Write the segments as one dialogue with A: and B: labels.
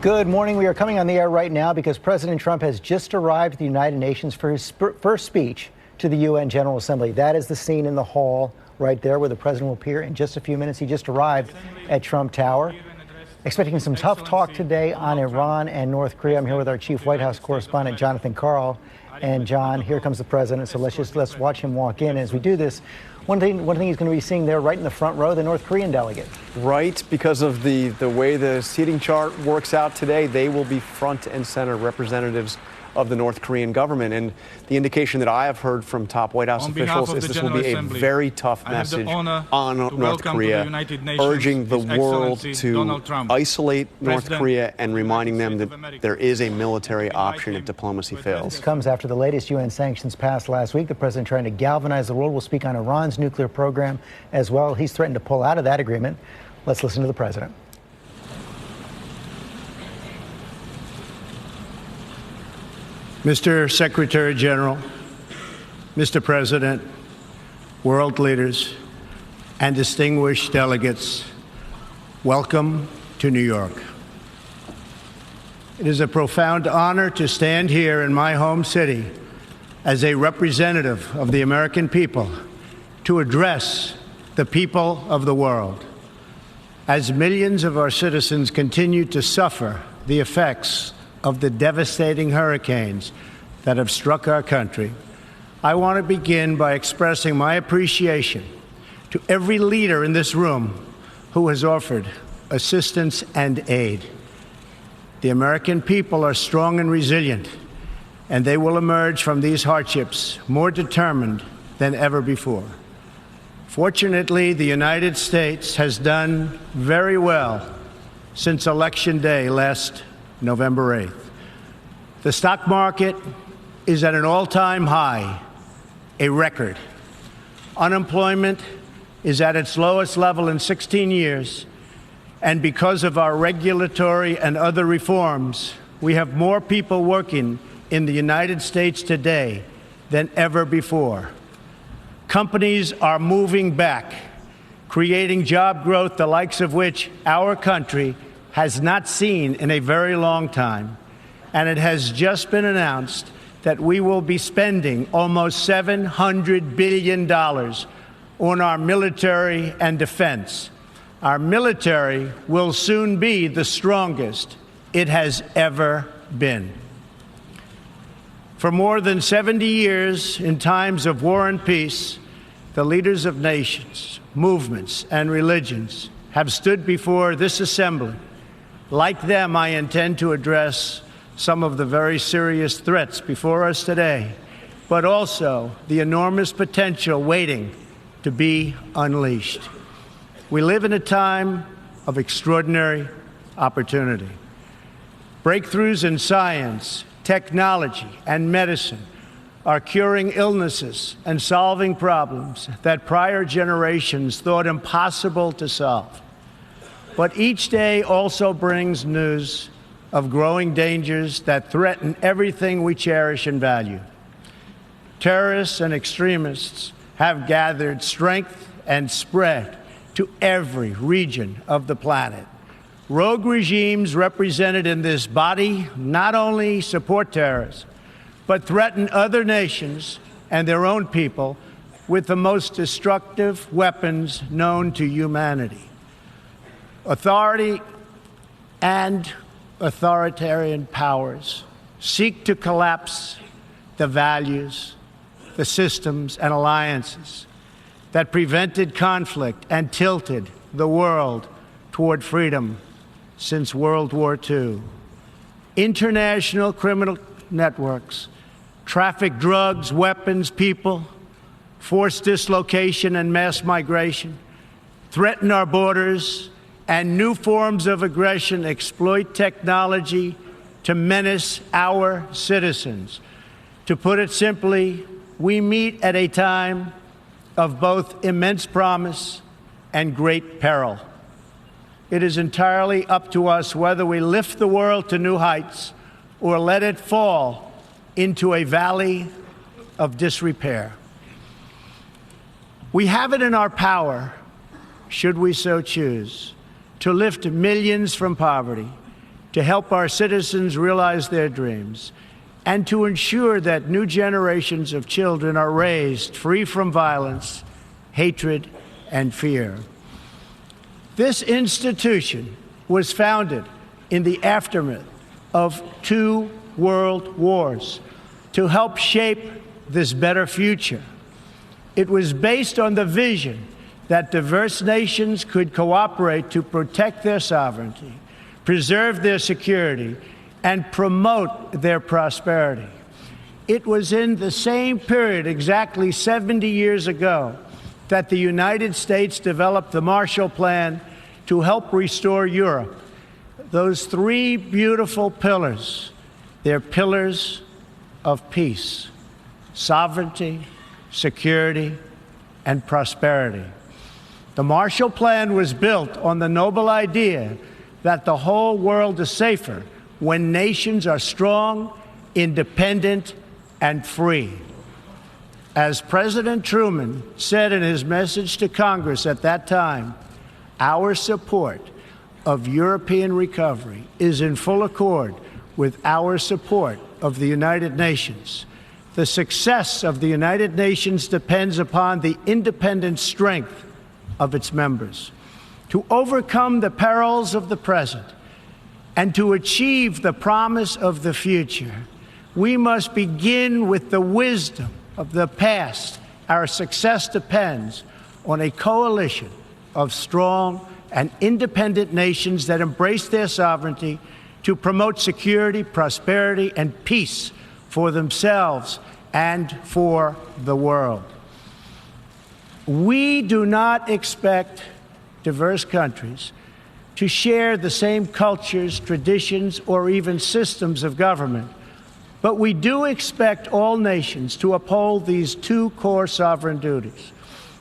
A: Good morning. We are coming on the air right now because President Trump has just arrived at the United Nations for his first speech to the UN General Assembly. That is the scene in the hall right there where the president will appear in just a few minutes. He just arrived at Trump Tower. Expecting some tough talk today on Iran and North Korea. I'm here with our chief White House correspondent, Jonathan Karl. And John, here comes the president. So let's watch him walk in. As we do this, one thing he's going to be seeing there right in the front row, the North Korean delegate.
B: Right, because of the way the seating chart works out today, they will be front and center representatives of the North Korean government. And the indication that I have heard from top White House officials is this will be a very tough message on North Korea, urging the world to isolate North Korea and reminding them that there is a military option if diplomacy fails.
A: This comes after the latest UN sanctions passed last week. The president trying to galvanize the world will speak on Iran's nuclear program as well. He's threatened to pull out of that agreement. Let's listen to the president.
C: Mr. Secretary General, Mr. President, world leaders, and distinguished delegates, welcome to New York. It is a profound honor to stand here in my home city as a representative of the American people to address the people of the world. As millions of our citizens continue to suffer the effects of the devastating hurricanes that have struck our country, I want to begin by expressing my appreciation to every leader in this room who has offered assistance and aid. The American people are strong and resilient, and they will emerge from these hardships more determined than ever before. Fortunately, the United States has done very well since Election Day last November 8th. The stock market is at an all-time high, a record. Unemployment is at its lowest level in 16 years, and because of our regulatory and other reforms, we have more people working in the United States today than ever before. Companies are moving back, creating job growth the likes of which our country has not seen in a very long time, and it has just been announced that we will be spending almost $700 billion on our military and defense. Our military will soon be the strongest it has ever been. For more than 70 years, in times of war and peace, the leaders of nations, movements, and religions have stood before this assembly. Like them, I intend to address some of the very serious threats before us today, but also the enormous potential waiting to be unleashed. We live in a time of extraordinary opportunity. Breakthroughs in science, technology, and medicine are curing illnesses and solving problems that prior generations thought impossible to solve. But each day also brings news of growing dangers that threaten everything we cherish and value. Terrorists and extremists have gathered strength and spread to every region of the planet. Rogue regimes represented in this body not only support terrorists, but threaten other nations and their own people with the most destructive weapons known to humanity. Authority and authoritarian powers seek to collapse the values, the systems, and alliances that prevented conflict and tilted the world toward freedom since World War II. International criminal networks traffic drugs, weapons, people, force dislocation and mass migration, threaten our borders, and new forms of aggression exploit technology to menace our citizens. To put it simply, we meet at a time of both immense promise and great peril. It is entirely up to us whether we lift the world to new heights or let it fall into a valley of disrepair. We have it in our power, should we so choose, to lift millions from poverty, to help our citizens realize their dreams, and to ensure that new generations of children are raised free from violence, hatred, and fear. This institution was founded in the aftermath of 2 world wars to help shape this better future. It was based on the vision that diverse nations could cooperate to protect their sovereignty, preserve their security, and promote their prosperity. It was in the same period, exactly 70 years ago, that the United States developed the Marshall Plan to help restore Europe. Those 3 beautiful pillars, they're pillars of peace, sovereignty, security, and prosperity. The Marshall Plan was built on the noble idea that the whole world is safer when nations are strong, independent, and free. As President Truman said in his message to Congress at that time, our support of European recovery is in full accord with our support of the United Nations. The success of the United Nations depends upon the independent strength of its members. To overcome the perils of the present and to achieve the promise of the future, we must begin with the wisdom of the past. Our success depends on a coalition of strong and independent nations that embrace their sovereignty to promote security, prosperity, and peace for themselves and for the world. We do not expect diverse countries to share the same cultures, traditions, or even systems of government, but we do expect all nations to uphold these 2 core sovereign duties: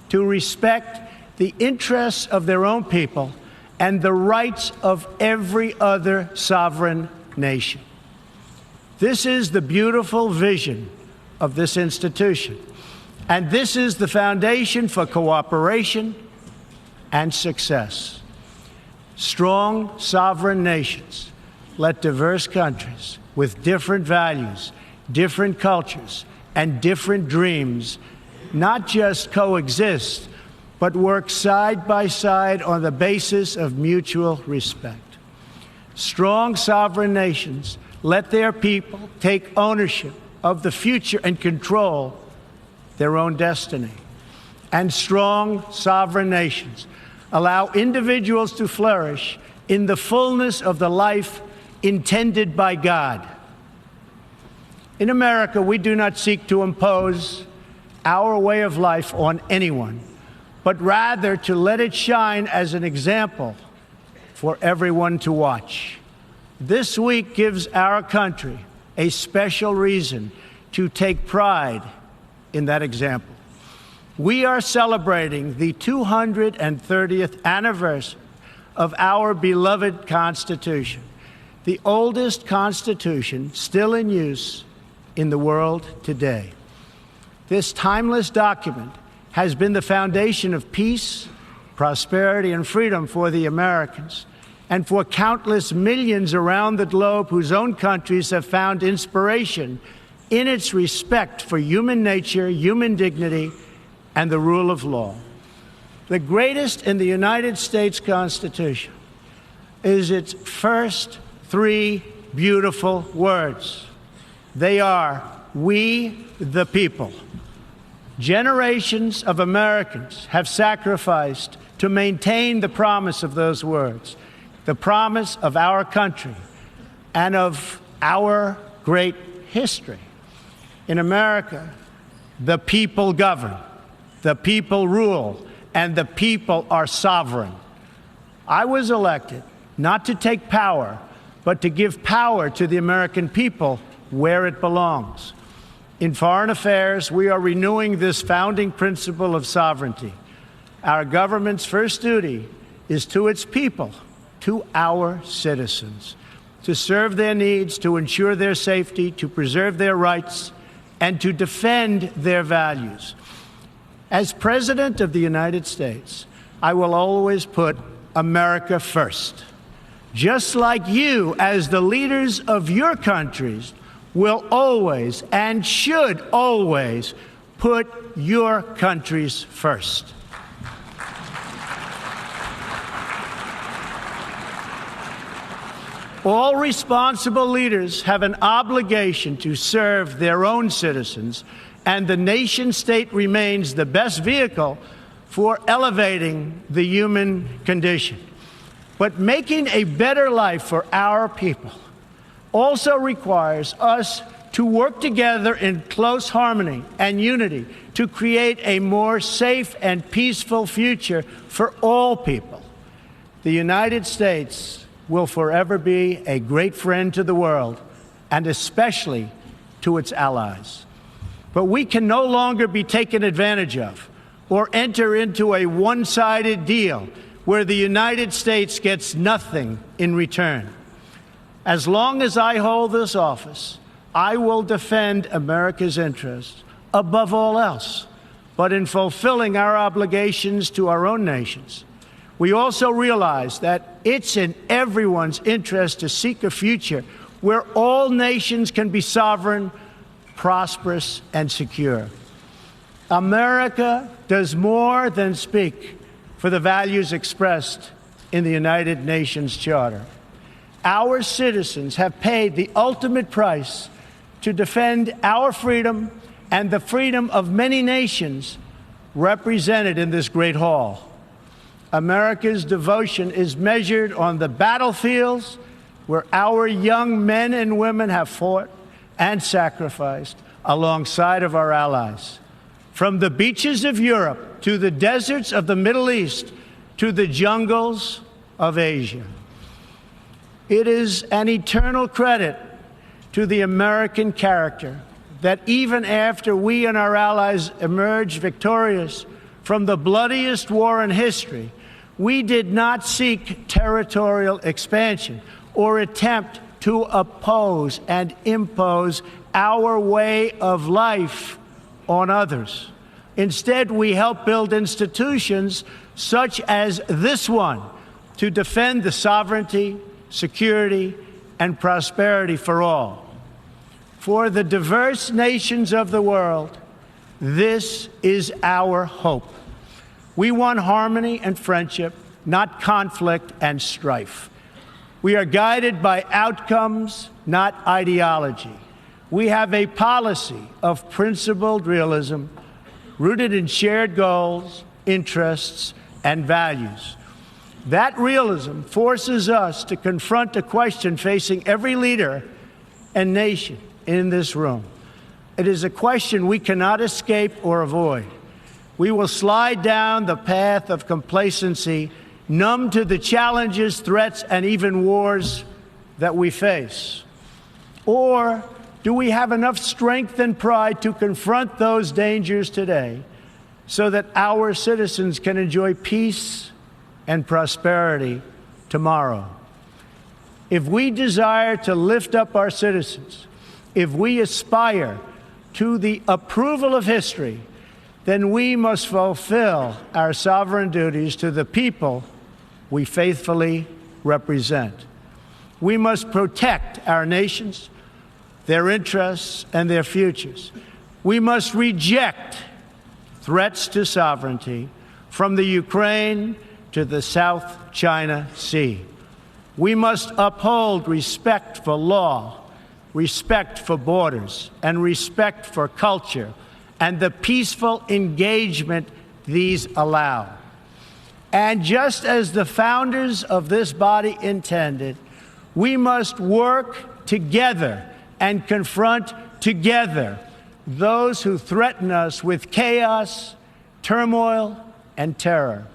C: to respect the interests of their own people and the rights of every other sovereign nation. This is the beautiful vision of this institution, and this is the foundation for cooperation and success. Strong sovereign nations let diverse countries with different values, different cultures, and different dreams not just coexist, but work side by side on the basis of mutual respect. Strong sovereign nations let their people take ownership of the future and control their own destiny. And strong sovereign nations allow individuals to flourish in the fullness of the life intended by God. In America, we do not seek to impose our way of life on anyone, but rather to let it shine as an example for everyone to watch. This week gives our country a special reason to take pride in that example. We are celebrating the 230th anniversary of our beloved Constitution, the oldest Constitution still in use in the world today. This timeless document has been the foundation of peace, prosperity, and freedom for the Americans and for countless millions around the globe whose own countries have found inspiration in its respect for human nature, human dignity, and the rule of law. The greatest in the United States Constitution is its first 3 beautiful words. They are, "We the people." Generations of Americans have sacrificed to maintain the promise of those words, the promise of our country and of our great history. In America, the people govern, the people rule, and the people are sovereign. I was elected not to take power, but to give power to the American people where it belongs. In foreign affairs, we are renewing this founding principle of sovereignty. Our government's first duty is to its people, to our citizens, to serve their needs, to ensure their safety, to preserve their rights, and to defend their values. As President of the United States, I will always put America first. just like you, as the leaders of your countries, will always and should always put your countries first. All responsible leaders have an obligation to serve their own citizens, and the nation-state remains the best vehicle for elevating the human condition. But making a better life for our people also requires us to work together in close harmony and unity to create a more safe and peaceful future for all people. The United States will forever be a great friend to the world, and especially to its allies. But we can no longer be taken advantage of or enter into a one-sided deal where the United States gets nothing in return. As long as I hold this office, I will defend America's interests above all else. But in fulfilling our obligations to our own nations, we also realize that it's in everyone's interest to seek a future where all nations can be sovereign, prosperous, and secure. America does more than speak for the values expressed in the United Nations Charter. Our citizens have paid the ultimate price to defend our freedom and the freedom of many nations represented in this great hall. America's devotion is measured on the battlefields where our young men and women have fought and sacrificed alongside of our allies. From the beaches of Europe to the deserts of the Middle East to the jungles of Asia. It is an eternal credit to the American character that even after we and our allies emerged victorious from the bloodiest war in history, we did not seek territorial expansion or attempt to oppose and impose our way of life on others. Instead, we helped build institutions such as this one to defend the sovereignty, security, and prosperity for all. For the diverse nations of the world, this is our hope. We want harmony and friendship, not conflict and strife. We are guided by outcomes, not ideology. We have a policy of principled realism rooted in shared goals, interests, and values. That realism forces us to confront a question facing every leader and nation in this room. It is a question we cannot escape or avoid. We will slide down the path of complacency, numb to the challenges, threats, and even wars that we face? Or do we have enough strength and pride to confront those dangers today so that our citizens can enjoy peace and prosperity tomorrow? If we desire to lift up our citizens, if we aspire to the approval of history, then we must fulfill our sovereign duties to the people we faithfully represent. We must protect our nations, their interests, and their futures. We must reject threats to sovereignty from the Ukraine to the South China Sea. We must uphold respect for law, respect for borders, and respect for culture, and the peaceful engagement these allow. And just as the founders of this body intended, we must work together and confront together those who threaten us with chaos, turmoil, and terror.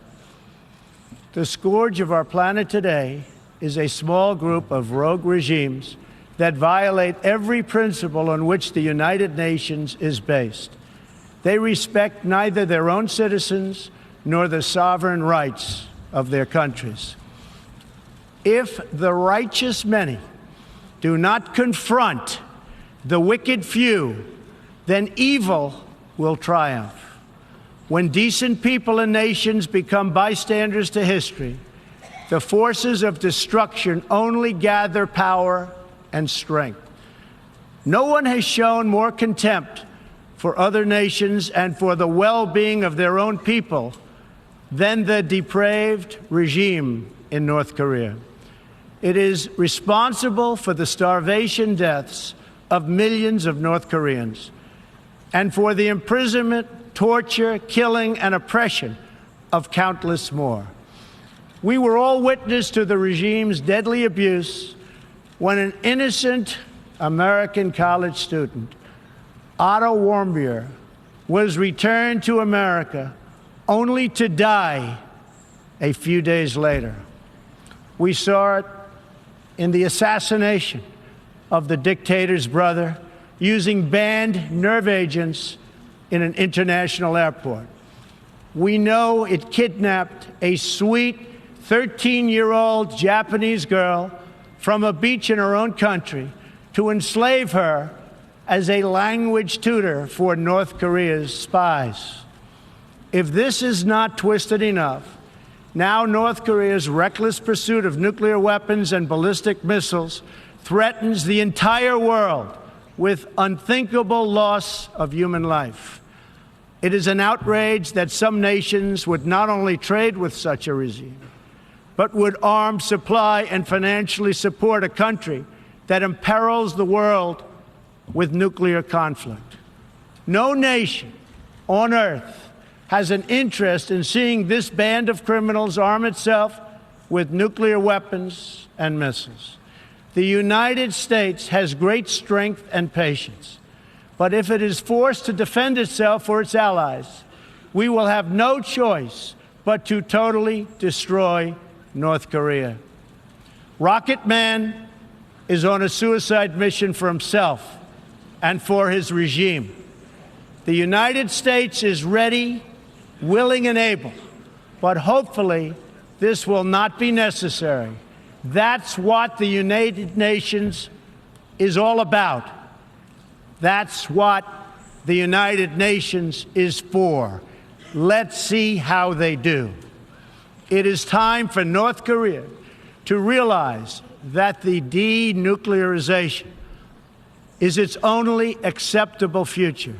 C: The scourge of our planet today is a small group of rogue regimes that violate every principle on which the United Nations is based. They respect neither their own citizens nor the sovereign rights of their countries. If the righteous many do not confront the wicked few, then evil will triumph. When decent people and nations become bystanders to history, the forces of destruction only gather power and strength. No one has shown more contempt for other nations and for the well-being of their own people than the depraved regime in North Korea. It is responsible for the starvation deaths of millions of North Koreans and for the imprisonment, torture, killing, and oppression of countless more. We were all witness to the regime's deadly abuse when an innocent American college student, Otto Warmbier, was returned to America only to die a few days later. We saw it in the assassination of the dictator's brother using banned nerve agents in an international airport. We know it kidnapped a sweet 13-year-old Japanese girl from a beach in her own country to enslave her as a language tutor for North Korea's spies. If this is not twisted enough, now North Korea's reckless pursuit of nuclear weapons and ballistic missiles threatens the entire world with unthinkable loss of human life. It is an outrage that some nations would not only trade with such a regime, but would arm, supply, and financially support a country that imperils the world with nuclear conflict. No nation on earth has an interest in seeing this band of criminals arm itself with nuclear weapons and missiles. The United States has great strength and patience, but if it is forced to defend itself or its allies, we will have no choice but to totally destroy North Korea. Rocket Man is on a suicide mission for himself and for his regime. The United States is ready, willing, and able, but hopefully this will not be necessary. That's what the United Nations is all about. That's what the United Nations is for. Let's see how they do. It is time for North Korea to realize that the denuclearization is its only acceptable future.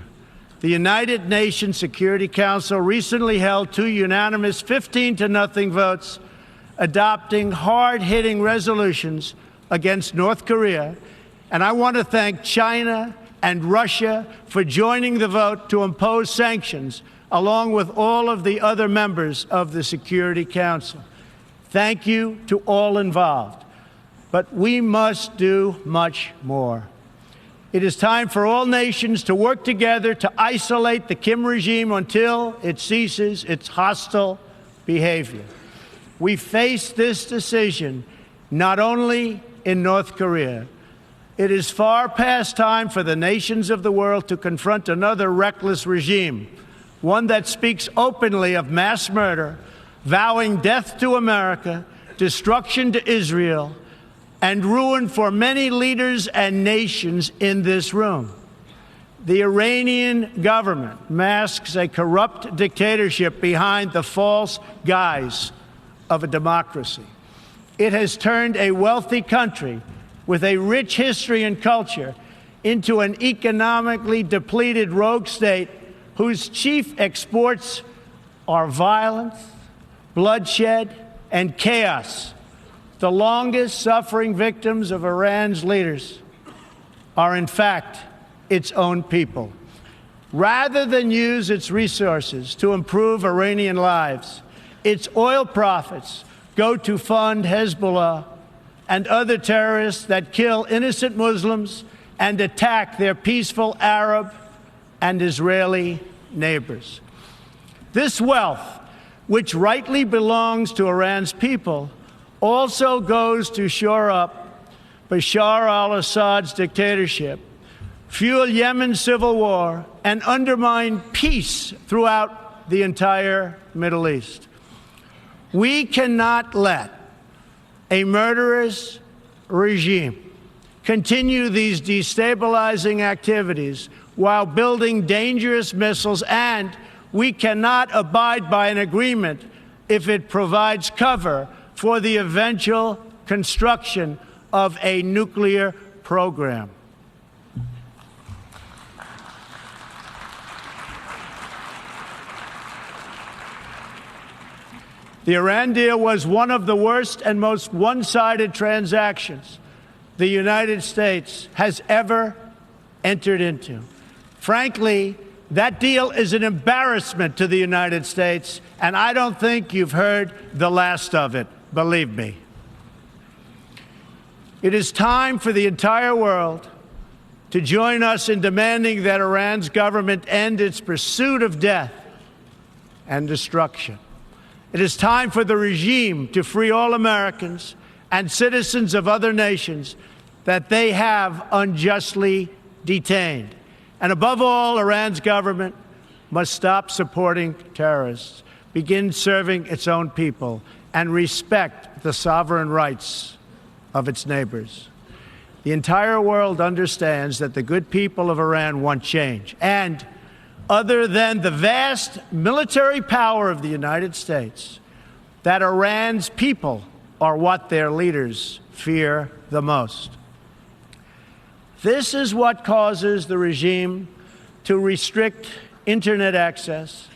C: The United Nations Security Council recently held 2 unanimous 15-0 votes adopting hard-hitting resolutions against North Korea, and I want to thank China and Russia for joining the vote to impose sanctions along with all of the other members of the Security Council. Thank you to all involved. But we must do much more. It is time for all nations to work together to isolate the Kim regime until it ceases its hostile behavior. We face this decision not only in North Korea. It is far past time for the nations of the world to confront another reckless regime, one that speaks openly of mass murder, vowing death to America, destruction to Israel, and ruin for many leaders and nations in this room. The Iranian government masks a corrupt dictatorship behind the false guise of a democracy. It has turned a wealthy country with a rich history and culture into an economically depleted rogue state whose chief exports are violence, bloodshed, and chaos. The longest suffering victims of Iran's leaders are, in fact, its own people. Rather than use its resources to improve Iranian lives, its oil profits go to fund Hezbollah and other terrorists that kill innocent Muslims and attack their peaceful Arab and Israeli neighbors. This wealth, which rightly belongs to Iran's people, also goes to shore up Bashar al-Assad's dictatorship, fuel Yemen's civil war, and undermine peace throughout the entire Middle East. We cannot let a murderous regime continue these destabilizing activities while building dangerous missiles, and we cannot abide by an agreement if it provides cover for the eventual construction of a nuclear program. The Iran deal was one of the worst and most one-sided transactions the United States has ever entered into. Frankly, that deal is an embarrassment to the United States, and I don't think you've heard the last of it, believe me. It is time for the entire world to join us in demanding that Iran's government end its pursuit of death and destruction. It is time for the regime to free all Americans and citizens of other nations that they have unjustly detained. And above all, Iran's government must stop supporting terrorists, begin serving its own people, and respect the sovereign rights of its neighbors. The entire world understands that the good people of Iran want change. And other than the vast military power of the United States, that Iran's people are what their leaders fear the most. This is what causes the regime to restrict internet access,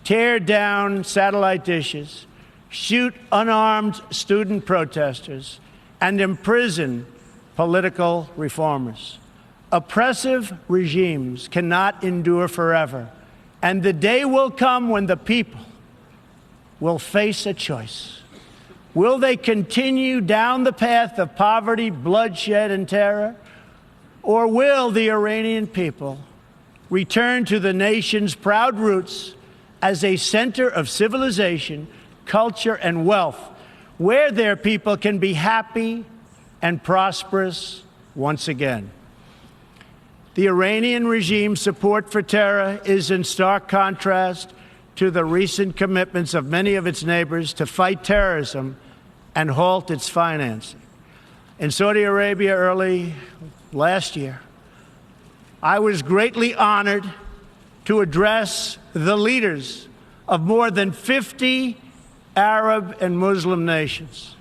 C: tear down satellite dishes, shoot unarmed student protesters, and imprison political reformers. Oppressive regimes cannot endure forever, and the day will come when the people will face a choice. Will they continue down the path of poverty, bloodshed, and terror? Or will the Iranian people return to the nation's proud roots as a center of civilization, culture, and wealth, where their people can be happy and prosperous once again? The Iranian regime's support for terror is in stark contrast to the recent commitments of many of its neighbors to fight terrorism and halt its financing. In Saudi Arabia early last year, I was greatly honored to address the leaders of more than 50 Arab and Muslim nations.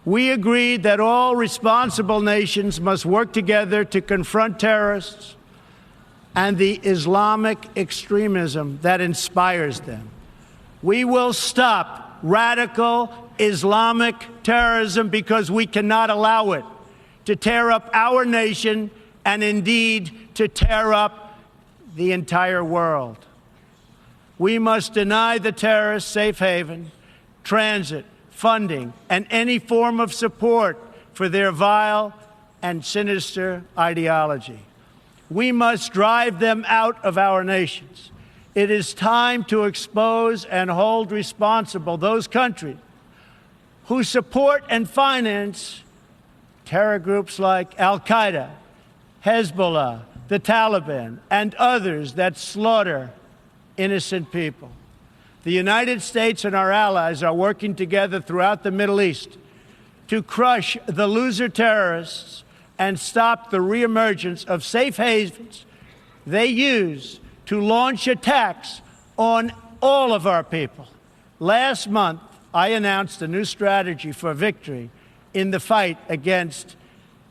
C: We agreed that all responsible nations must work together to confront terrorists and the Islamic extremism that inspires them. We will stop radical Islamic terrorism because we cannot allow it to tear up our nation and indeed to tear up the entire world. We must deny the terrorists safe haven, transit, funding, and any form of support for their vile and sinister ideology. We must drive them out of our nations. It is time to expose and hold responsible those countries who support and finance terror groups like Al-Qaeda, Hezbollah, the Taliban, and others that slaughter innocent people. The United States and our allies are working together throughout the Middle East to crush the loser terrorists and stop the reemergence of safe havens they use to launch attacks on all of our people. Last month, I announced a new strategy for victory in the fight against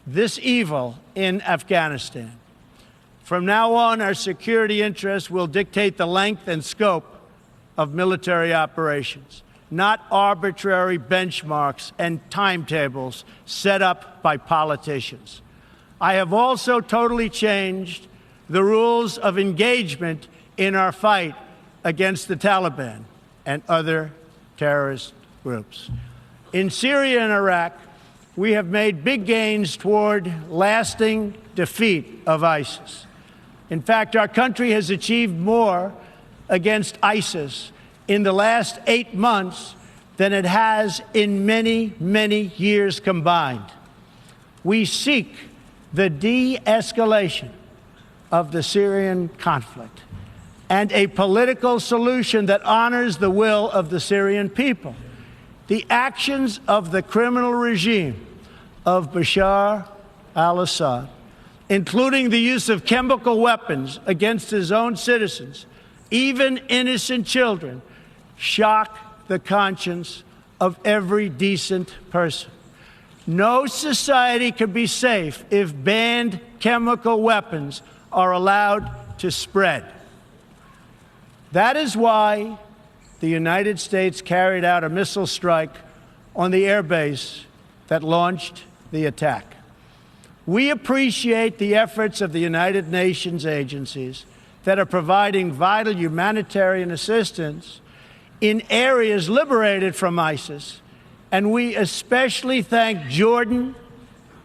C: this evil in Afghanistan. From now on, our security interests will dictate the length and scope of military operations, not arbitrary benchmarks and timetables set up by politicians. I have also totally changed the rules of engagement in our fight against the Taliban and other terrorist groups. In Syria and Iraq, we have made big gains toward lasting defeat of ISIS. In fact, our country has achieved more against ISIS in the last 8 months than it has in many, many years combined. We seek the de-escalation of the Syrian conflict and a political solution that honors the will of the Syrian people. The actions of the criminal regime of Bashar al-Assad, including the use of chemical weapons against his own citizens, even innocent children, shock the conscience of every decent person. No society could be safe if banned chemical weapons are allowed to spread. That is why the United States carried out a missile strike on the airbase that launched the attack. We appreciate the efforts of the United Nations agencies that are providing vital humanitarian assistance in areas liberated from ISIS, and we especially thank Jordan,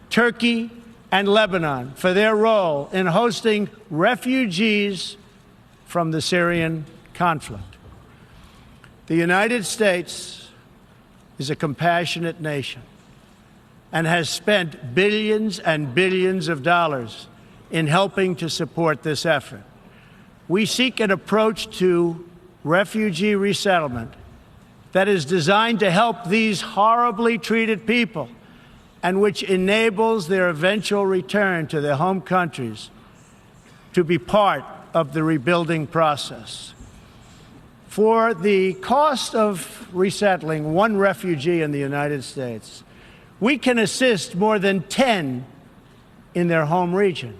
C: Turkey, and Lebanon for their role in hosting refugees from the Syrian conflict. The United States is a compassionate nation and has spent billions and billions of dollars in helping to support this effort. We seek an approach to refugee resettlement that is designed to help these horribly treated people and which enables their eventual return to their home countries to be part of the rebuilding process. For the cost of resettling one refugee in the United States, we can assist more than 10 in their home region.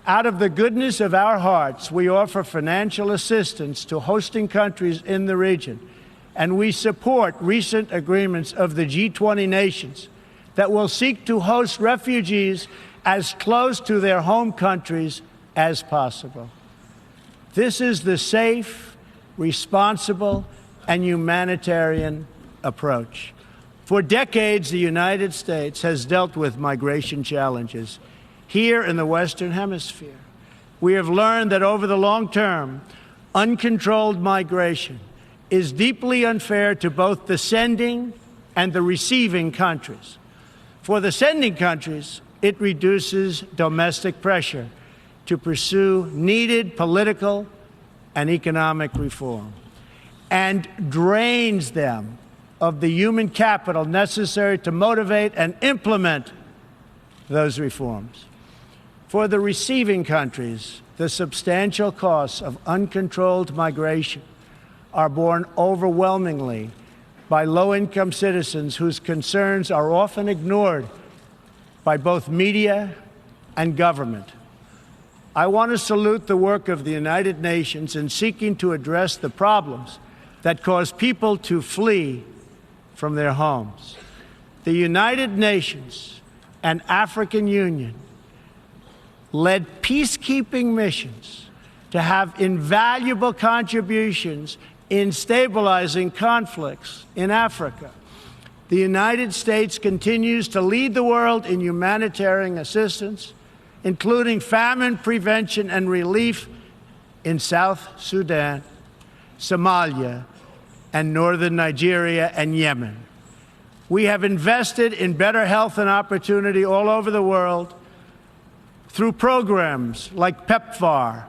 C: Out of the goodness of our hearts, we offer financial assistance to hosting countries in the region, and we support recent agreements of the G20 nations that will seek to host refugees as close to their home countries as possible. This is the safe, responsible, and humanitarian approach. For decades, the United States has dealt with migration challenges here in the Western Hemisphere. We have learned that over the long term, uncontrolled migration is deeply unfair to both the sending and the receiving countries. For the sending countries, it reduces domestic pressure to pursue needed political and economic reform and drains them of the human capital necessary to motivate and implement those reforms. For the receiving countries, the substantial costs of uncontrolled migration are borne overwhelmingly by low-income citizens whose concerns are often ignored by both media and government. I want to salute the work of the United Nations in seeking to address the problems that cause people to flee from their homes. The United Nations and African Union led peacekeeping missions to have invaluable contributions in stabilizing conflicts in Africa. The United States continues to lead the world in humanitarian assistance, including famine prevention and relief in South Sudan, Somalia, and northern Nigeria and Yemen. We have invested in better health and opportunity all over the world through programs like PEPFAR,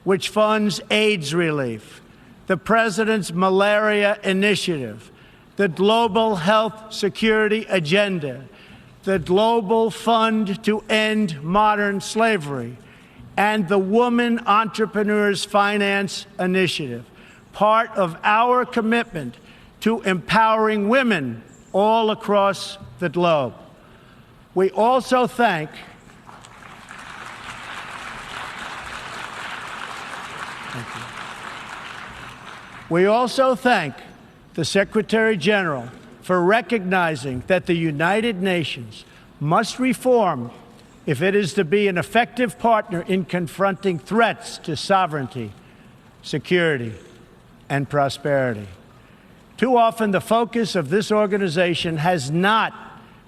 C: which funds AIDS relief, the President's Malaria Initiative, the Global Health Security Agenda, the Global Fund to End Modern Slavery, and the Woman Entrepreneurs Finance Initiative, part of our commitment to empowering women all across the globe. We also thank the Secretary General for recognizing that the United Nations must reform if it is to be an effective partner in confronting threats to sovereignty, security, and prosperity. Too often, the focus of this organization has not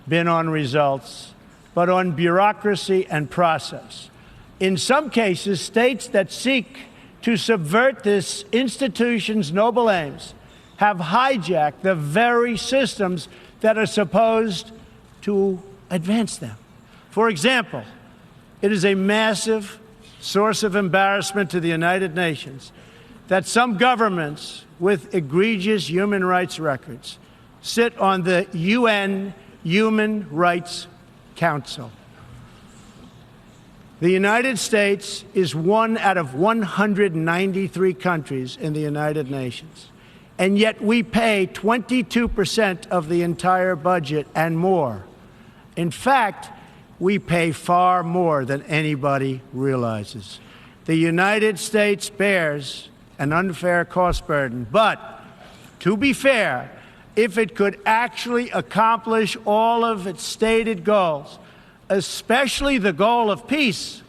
C: been on results, but on bureaucracy and process. In some cases, states that seek to subvert this institution's noble aims have hijacked the very systems that are supposed to advance them. For example, it is a massive source of embarrassment to the United Nations that some governments with egregious human rights records sit on the UN Human Rights Council. The United States is one out of 193 countries in the United Nations. and yet we pay 22% of the entire budget and more. In fact, we pay far more than anybody realizes. The United States bears an unfair cost burden, but to be fair, if it could actually accomplish all of its stated goals, especially the goal of peace,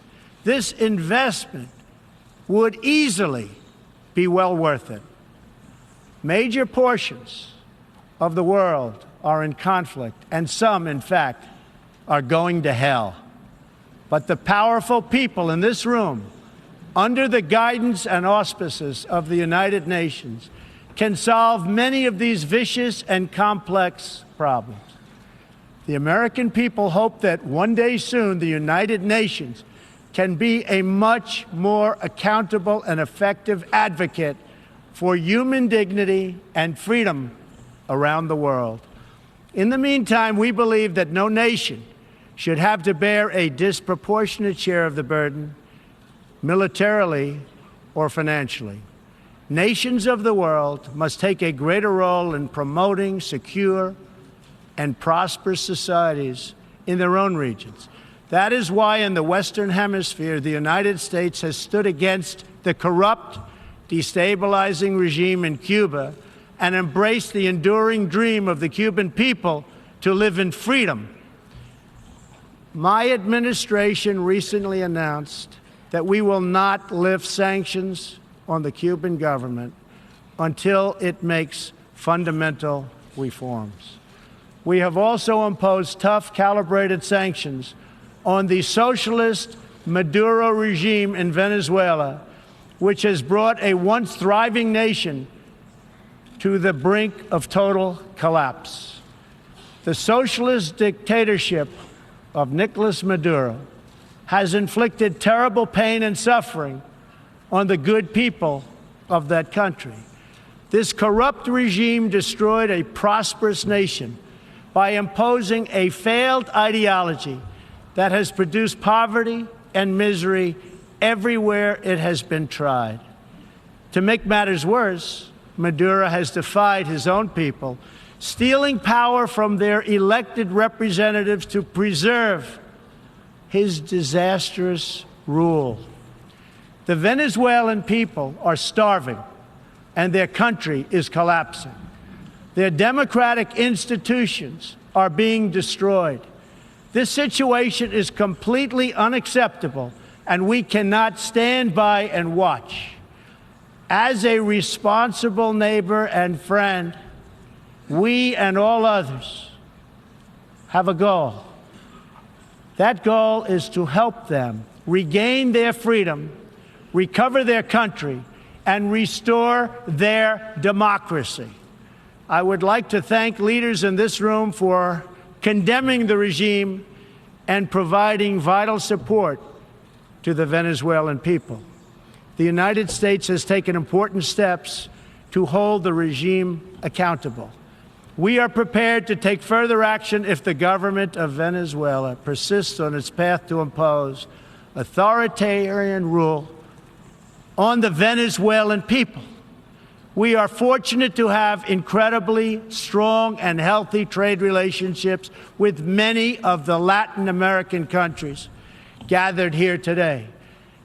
C: this investment would easily be well worth it. Major portions of the world are in conflict, and some, in fact, are going to hell. But the powerful people in this room, under the guidance and auspices of the United Nations, can solve many of these vicious and complex problems. The American people hope that one day soon the United Nations can be a much more accountable and effective advocate for human dignity and freedom around the world. In the meantime, we believe that no nation should have to bear a disproportionate share of the burden, militarily or financially. Nations of the world must take a greater role in promoting secure and prosperous societies in their own regions. That is why in the Western Hemisphere, the United States has stood against the corrupt, destabilizing regime in Cuba and embraced the enduring dream of the Cuban people to live in freedom. My administration recently announced that we will not lift sanctions on the Cuban government until it makes fundamental reforms. We have also imposed tough, calibrated sanctions on the socialist Maduro regime in Venezuela, which has brought a once thriving nation to the brink of total collapse. The socialist dictatorship of Nicolas Maduro has inflicted terrible pain and suffering on the good people of that country. This corrupt regime destroyed a prosperous nation by imposing a failed ideology that has produced poverty and misery everywhere it has been tried. To make matters worse, Maduro has defied his own people, stealing power from their elected representatives to preserve his disastrous rule. The Venezuelan people are starving, and their country is collapsing. Their democratic institutions are being destroyed. This situation is completely unacceptable, and we cannot stand by and watch. As a responsible neighbor and friend, we and all others have a goal. That goal is to help them regain their freedom, recover their country, and restore their democracy. I would like to thank leaders in this room for condemning the regime and providing vital support to the Venezuelan people. The United States has taken important steps to hold the regime accountable. We are prepared to take further action if the government of Venezuela persists on its path to impose authoritarian rule on the Venezuelan people. We are fortunate to have incredibly strong and healthy trade relationships with many of the Latin American countries gathered here today.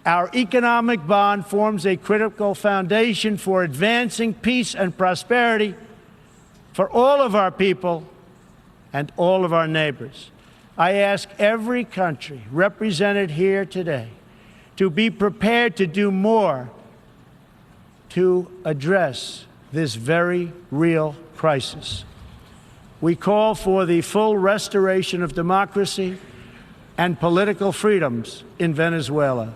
C: Our economic bond forms a critical foundation for advancing peace and prosperity for all of our people and all of our neighbors. I ask every country represented here today to be prepared to do more to address this very real crisis. We call for the full restoration of democracy and political freedoms in Venezuela.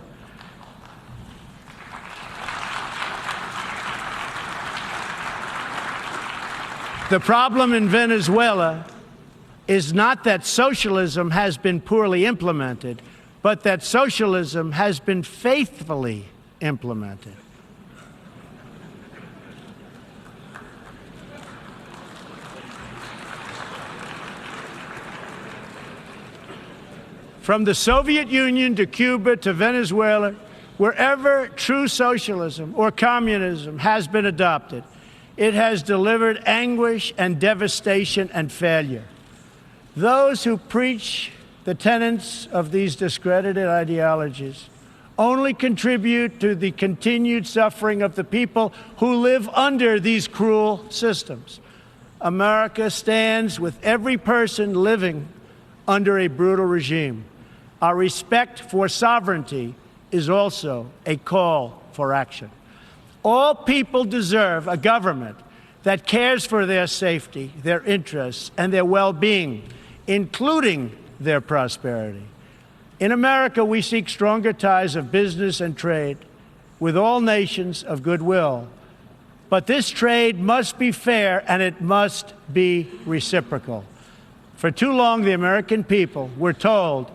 C: The problem in Venezuela is not that socialism has been poorly implemented, but that socialism has been faithfully implemented. From the Soviet Union to Cuba to Venezuela, wherever true socialism or communism has been adopted, It has delivered anguish and devastation and failure. Those who preach the tenets of these discredited ideologies only contribute to the continued suffering of the people who live under these cruel systems. America stands with every person living under a brutal regime. Our respect for sovereignty is also a call for action. All people deserve a government that cares for their safety, their interests, and their well-being, including their prosperity. In America, we seek stronger ties of business and trade with all nations of goodwill. But this trade must be fair and it must be reciprocal. For too long, the American people were told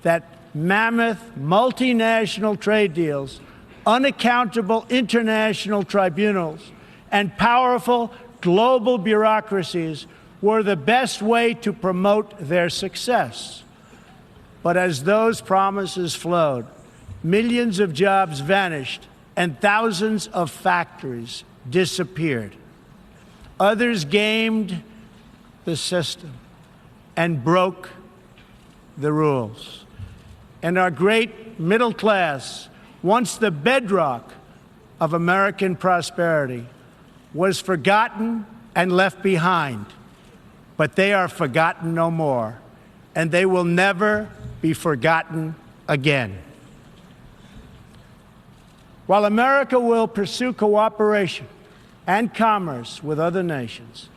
C: that mammoth multinational trade deals, unaccountable international tribunals, and powerful global bureaucracies were the best way to promote their success. But as those promises flowed, millions of jobs vanished and thousands of factories disappeared. Others gamed the system and broke the rules. And our great middle class, once the bedrock of American prosperity, was forgotten and left behind. But they are forgotten no more, and they will never be forgotten again. While America will pursue cooperation and commerce with other nations,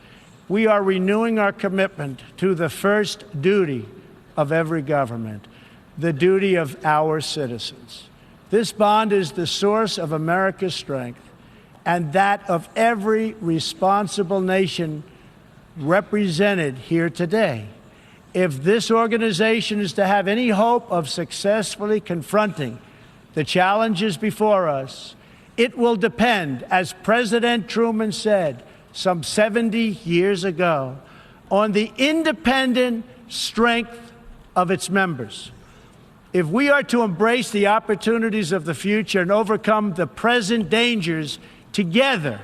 C: we are renewing our commitment to the first duty of every government, the duty of our citizens. This bond is the source of America's strength and that of every responsible nation represented here today. If this organization is to have any hope of successfully confronting the challenges before us, it will depend, as President Truman said some 70 years ago, on the independent strength of its members. If we are to embrace the opportunities of the future and overcome the present dangers together,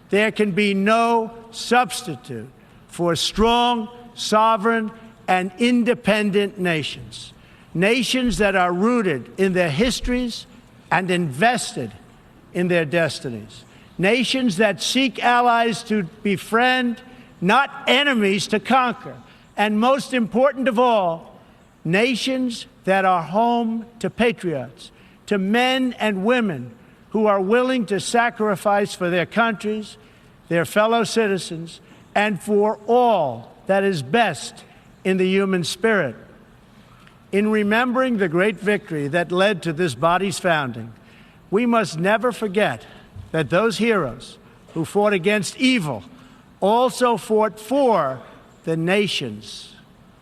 C: there can be no substitute for strong, sovereign, and independent nations. Nations that are rooted in their histories and invested in their destinies. Nations that seek allies to befriend, not enemies to conquer. And most important of all, nations that are home to patriots, to men and women who are willing to sacrifice for their countries, their fellow citizens, and for all that is best in the human spirit. In remembering the great victory that led to this body's founding, we must never forget that those heroes who fought against evil also fought for the nations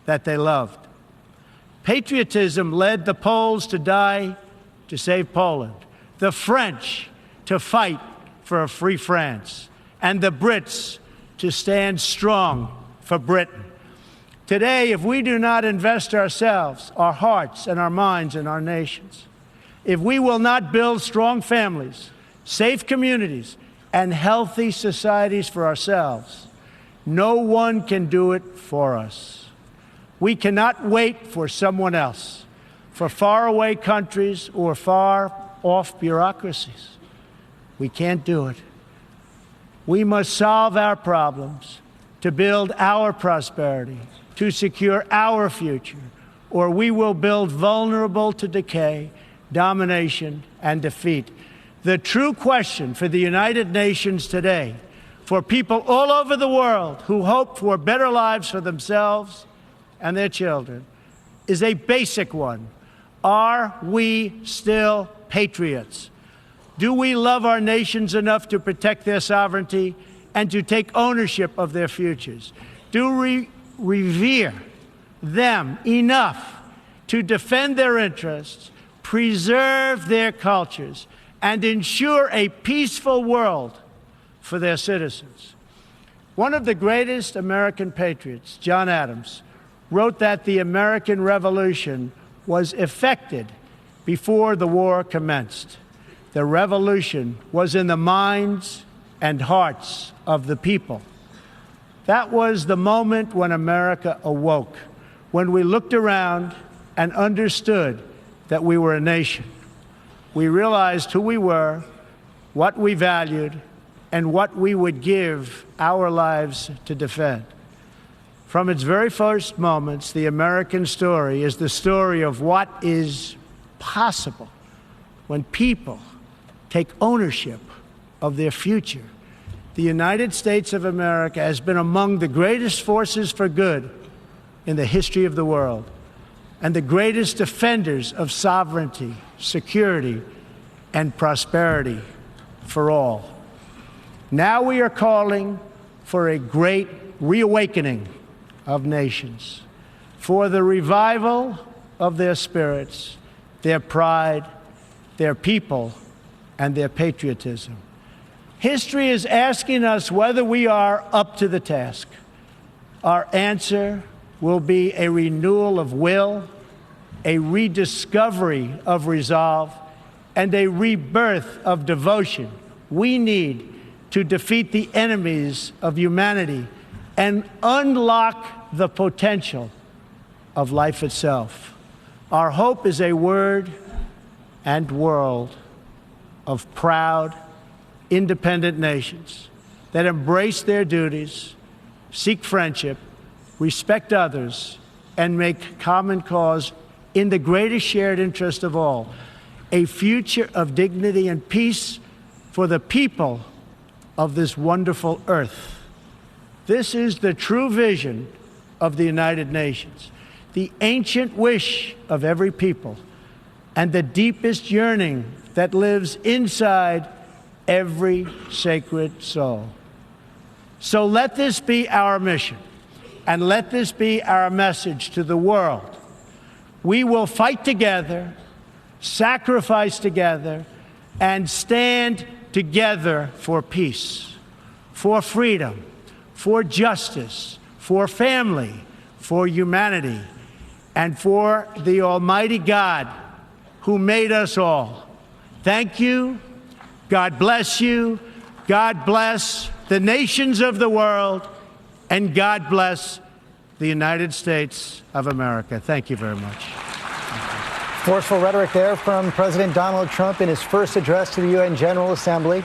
C: that they loved. Patriotism led the Poles to die to save Poland, the French to fight for a free France, and the Brits to stand strong for Britain. Today, if we do not invest ourselves, our hearts and our minds in our nations, if we will not build strong families, safe communities, and healthy societies for ourselves, no one can do it for us. We cannot wait for someone else, for faraway countries or far-off bureaucracies. We can't do it. We must solve our problems to build our prosperity, to secure our future, or we will build vulnerable to decay, domination, and defeat. The true question for the United Nations today, for people all over the world who hope for better lives for themselves and their children, is a basic one. Are we still patriots? Do we love our nations enough to protect their sovereignty and to take ownership of their futures? Do we revere them enough to defend their interests, preserve their cultures, and ensure a peaceful world for their citizens? One of the greatest American patriots, John Adams, wrote that the American Revolution was effected before the war commenced. The revolution was in the minds and hearts of the people. That was the moment when America awoke, when we looked around and understood that we were a nation. We realized who we were, what we valued, and what we would give our lives to defend. From its very first moments, the American story is the story of what is possible when people take ownership of their future. The United States of America has been among the greatest forces for good in the history of the world and the greatest defenders of sovereignty, security, and prosperity for all. Now we are calling for a great reawakening of nations, for the revival of their spirits, their pride, their people, and their patriotism. History is asking us whether we are up to the task. Our answer will be a renewal of will, a rediscovery of resolve, and a rebirth of devotion we need to defeat the enemies of humanity and unlock the potential of life itself. Our hope is a word and world of proud, independent nations that embrace their duties, seek friendship, respect others, and make common cause in the greatest shared interest of all, a future of dignity and peace for the people of this wonderful earth. This is the true vision of the United Nations, the ancient wish of every people, and the deepest yearning that lives inside every sacred soul. So let this be our mission, and let this be our message to the world. We will fight together, sacrifice together, and stand together for peace, for freedom, for justice, for family, for humanity, and for the Almighty God who made us all. Thank you. God bless you. God bless the nations of the world, and God bless the United States of America. Thank you very much.
A: Forceful rhetoric there from President Donald Trump in his first address to the UN General Assembly.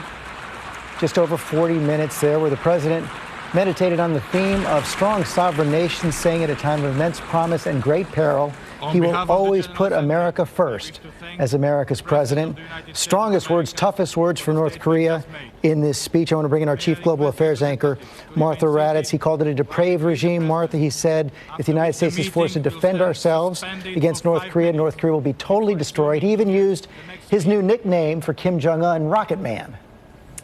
A: Just over 40 minutes there where the president meditated on the theme of strong sovereign nations, saying at a time of immense promise and great peril, he will always put America first as America's president. Strongest words, toughest words for North Korea in this speech. I want to bring in our chief global affairs anchor, Martha Raddatz. He called it a depraved regime. Martha, he said, if the United States is forced to defend ourselves against North Korea will be totally destroyed. He even used his new nickname for Kim Jong-un, Rocket Man.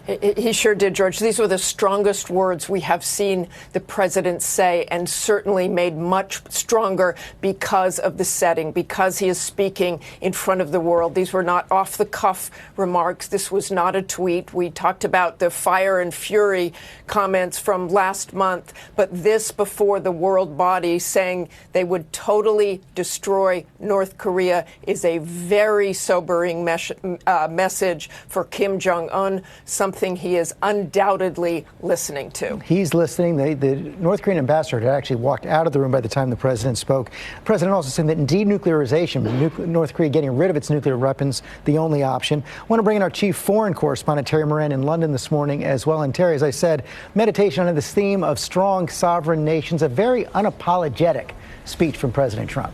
D: He sure did, George. These were the strongest words we have seen the president say, and certainly made much stronger because of the setting, because he is speaking in front of the world. These were not off-the-cuff remarks. This was not a tweet. We talked about the fire and fury comments from last month, but this before the world body saying they would totally destroy North Korea is a very sobering message for Kim Jong-un, something he is undoubtedly listening to.
A: He's listening. The North Korean ambassador had actually walked out of the room by the time the president spoke. The president also said that indeed nuclearization, North Korea getting rid of its nuclear weapons, the only option. I want to bring in our chief foreign correspondent, Terry Moran, in London this morning as well. And Terry, as I said, meditation on this theme of strong sovereign nations, a very unapologetic speech from President Trump.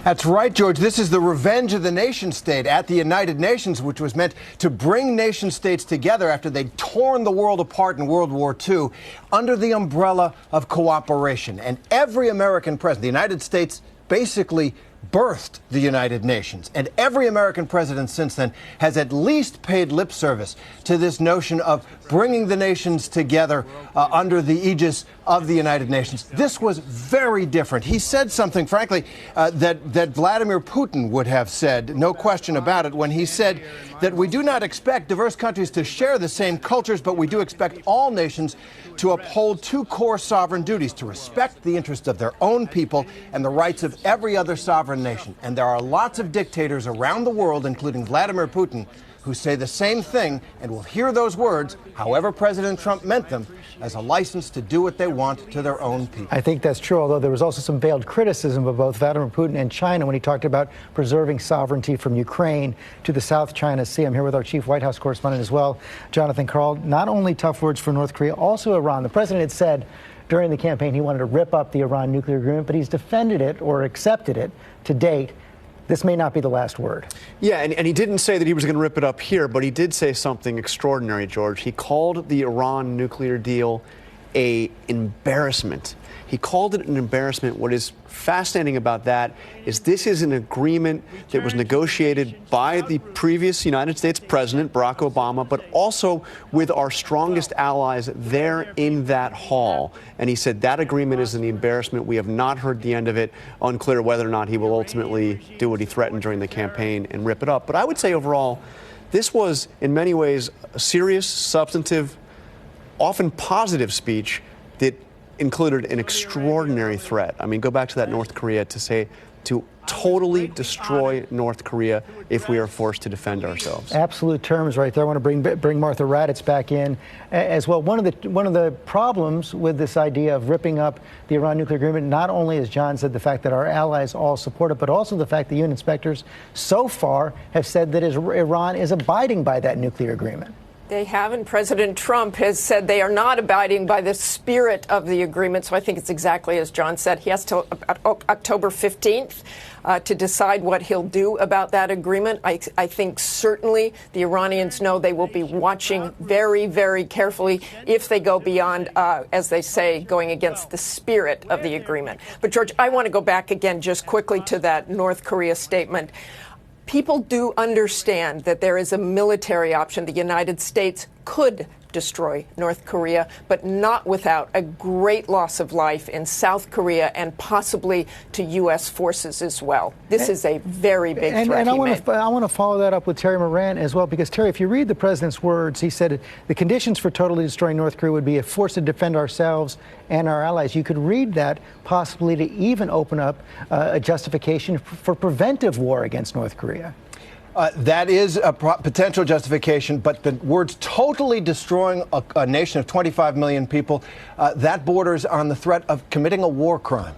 E: That's right, George. This is the revenge of the nation state at the United Nations, which was meant to bring nation states together after they'd torn the world apart in World War II under the umbrella of cooperation. And every American president, the United States basically birthed the United Nations. And every American president since then has at least paid lip service to this notion of bringing the nations together under the aegis of the United Nations. This was very different. He said something, frankly, that Vladimir Putin would have said, no question about it, when he said that we do not expect diverse countries to share the same cultures, but we do expect all nations to uphold two core sovereign duties: to respect the interests of their own people and the rights of every other sovereign nation. And there are lots of dictators around the world, including Vladimir Putin, who say the same thing and will hear those words, however President Trump meant them, as a license to do what they want to their own people.
A: I think that's true, although there was also some veiled criticism of both Vladimir Putin and China when he talked about preserving sovereignty from Ukraine to the South China Sea. I'm here with our chief White House correspondent as well, Jonathan Karl. Not only tough words for North Korea, also Iran. The president had said during the campaign he wanted to rip up the Iran nuclear agreement, but he's defended it or accepted it to date. This may not be the last word.
B: Yeah, and he didn't say that he was going to rip it up here, but he did say something extraordinary, George. He called the Iran nuclear deal an embarrassment. He called it an embarrassment. What is fascinating about that is this is an agreement that was negotiated by the previous United States President, Barack Obama, but also with our strongest allies there in that hall. And he said that agreement is an embarrassment. We have not heard the end of it. Unclear whether or not he will ultimately do what he threatened during the campaign and rip it up. But I would say overall, this was in many ways a serious, substantive, often positive speech that included an extraordinary threat. I mean, go back to that North Korea to totally destroy North Korea if we are forced to defend ourselves.
A: Absolute terms right there. I want to bring Martha Raddatz back in as well. One of the problems with this idea of ripping up the Iran nuclear agreement, not only, as John said, the fact that our allies all support it, but also the fact that UN inspectors so far have said that Iran is abiding by that nuclear agreement.
D: They haven't. President Trump has said they are not abiding by the spirit of the agreement. So I think it's exactly as John said. He has till October 15th to decide what he'll do about that agreement. I think certainly the Iranians know they will be watching very, very carefully if they go beyond, as they say, going against the spirit of the agreement. But, George, I want to go back again just quickly to that North Korea statement. People do understand that there is a military option. The United States could destroy North Korea, but not without a great loss of life in South Korea and possibly to U.S. forces as well. This is a very big threat.
A: And I want to follow that up with Terry Moran as well, because, Terry, if you read the president's words, he said the conditions for totally destroying North Korea would be a force to defend ourselves and our allies. You could read that possibly to even open up a justification for preventive war against North Korea.
E: That is a potential justification, but the words totally destroying a nation of 25 million people, that borders on the threat of committing a war crime.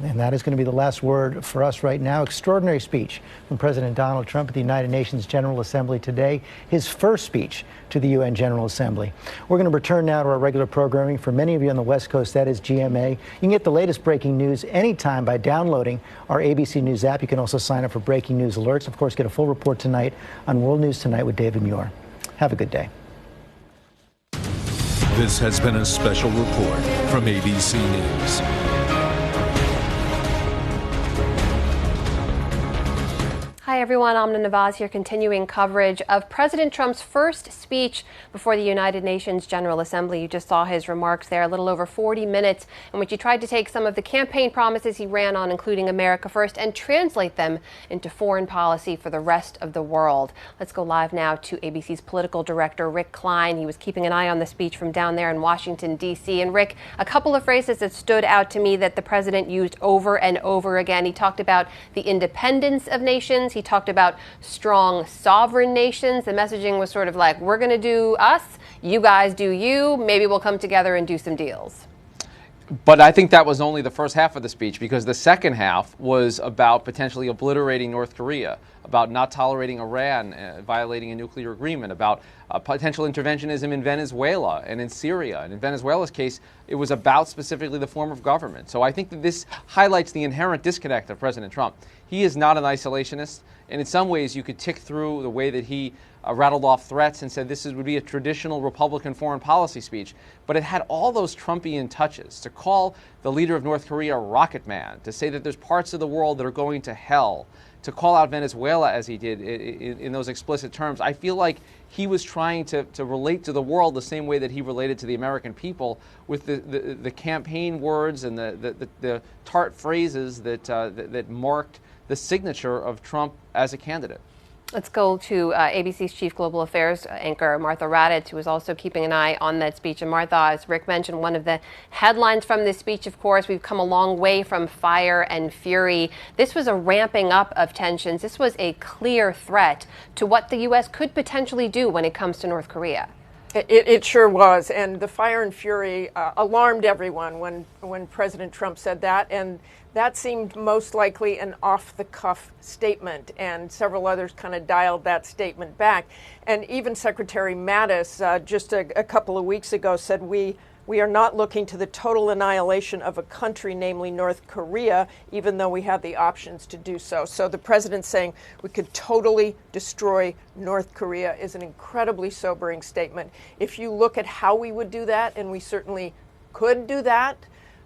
A: And that is going to be the last word for us right now. Extraordinary speech from President Donald Trump at the United Nations General Assembly today, his first speech to the UN General Assembly. We're going to return now to our regular programming. For many of you on the West Coast, that is GMA. You can get the latest breaking news anytime by downloading our ABC News app. You can also sign up for breaking news alerts. Of course, get a full report tonight on World News Tonight with David Muir. Have a good day.
F: This has been a special report from ABC News.
G: Hi everyone, Amna Nawaz here, continuing coverage of President Trump's first speech before the United Nations General Assembly. You just saw his remarks there, a little over 40 minutes, in which he tried to take some of the campaign promises he ran on, including America First, and translate them into foreign policy for the rest of the world. Let's go live now to ABC's political director, Rick Klein. He was keeping an eye on the speech from down there in Washington, D.C. And Rick, a couple of phrases that stood out to me that the president used over and over again. He talked about the independence of nations. He talked about strong sovereign nations. The messaging was sort of like, we're going to do us, you guys do you, maybe we'll come together and do some deals.
H: But I think that was only the first half of the speech, because the second half was about potentially obliterating North Korea, about not tolerating Iran violating a nuclear agreement, about potential interventionism in Venezuela and in Syria. And in Venezuela's case, it was about specifically the form of government. So I think that this highlights the inherent disconnect of President Trump. He is not an isolationist, and in some ways you could tick through the way that he rattled off threats and said this would be a traditional Republican foreign policy speech. But it had all those Trumpian touches. To call the leader of North Korea Rocket Man, to say that there's parts of the world that are going to hell, to call out Venezuela as he did in those explicit terms. I feel like he was trying to relate to the world the same way that he related to the American people, with the campaign words and the tart phrases that marked the signature of Trump as a candidate.
G: Let's go to ABC's chief global affairs anchor, Martha Raddatz, who is also keeping an eye on that speech. And Martha, as Rick mentioned, one of the headlines from this speech, of course, we've come a long way from fire and fury. This was a ramping up of tensions. This was a clear threat to what the U.S. could potentially do when it comes to North Korea.
D: It sure was. And the fire and fury alarmed everyone when President Trump said that. And that seemed most likely an off-the-cuff statement. And several others kind of dialed that statement back. And even Secretary Mattis just a couple of weeks ago said we are not looking to the total annihilation of a country, namely North Korea, even though we have the options to do so. So the president saying we could totally destroy North Korea is an incredibly sobering statement. If you look at how we would do that, and we certainly could do that,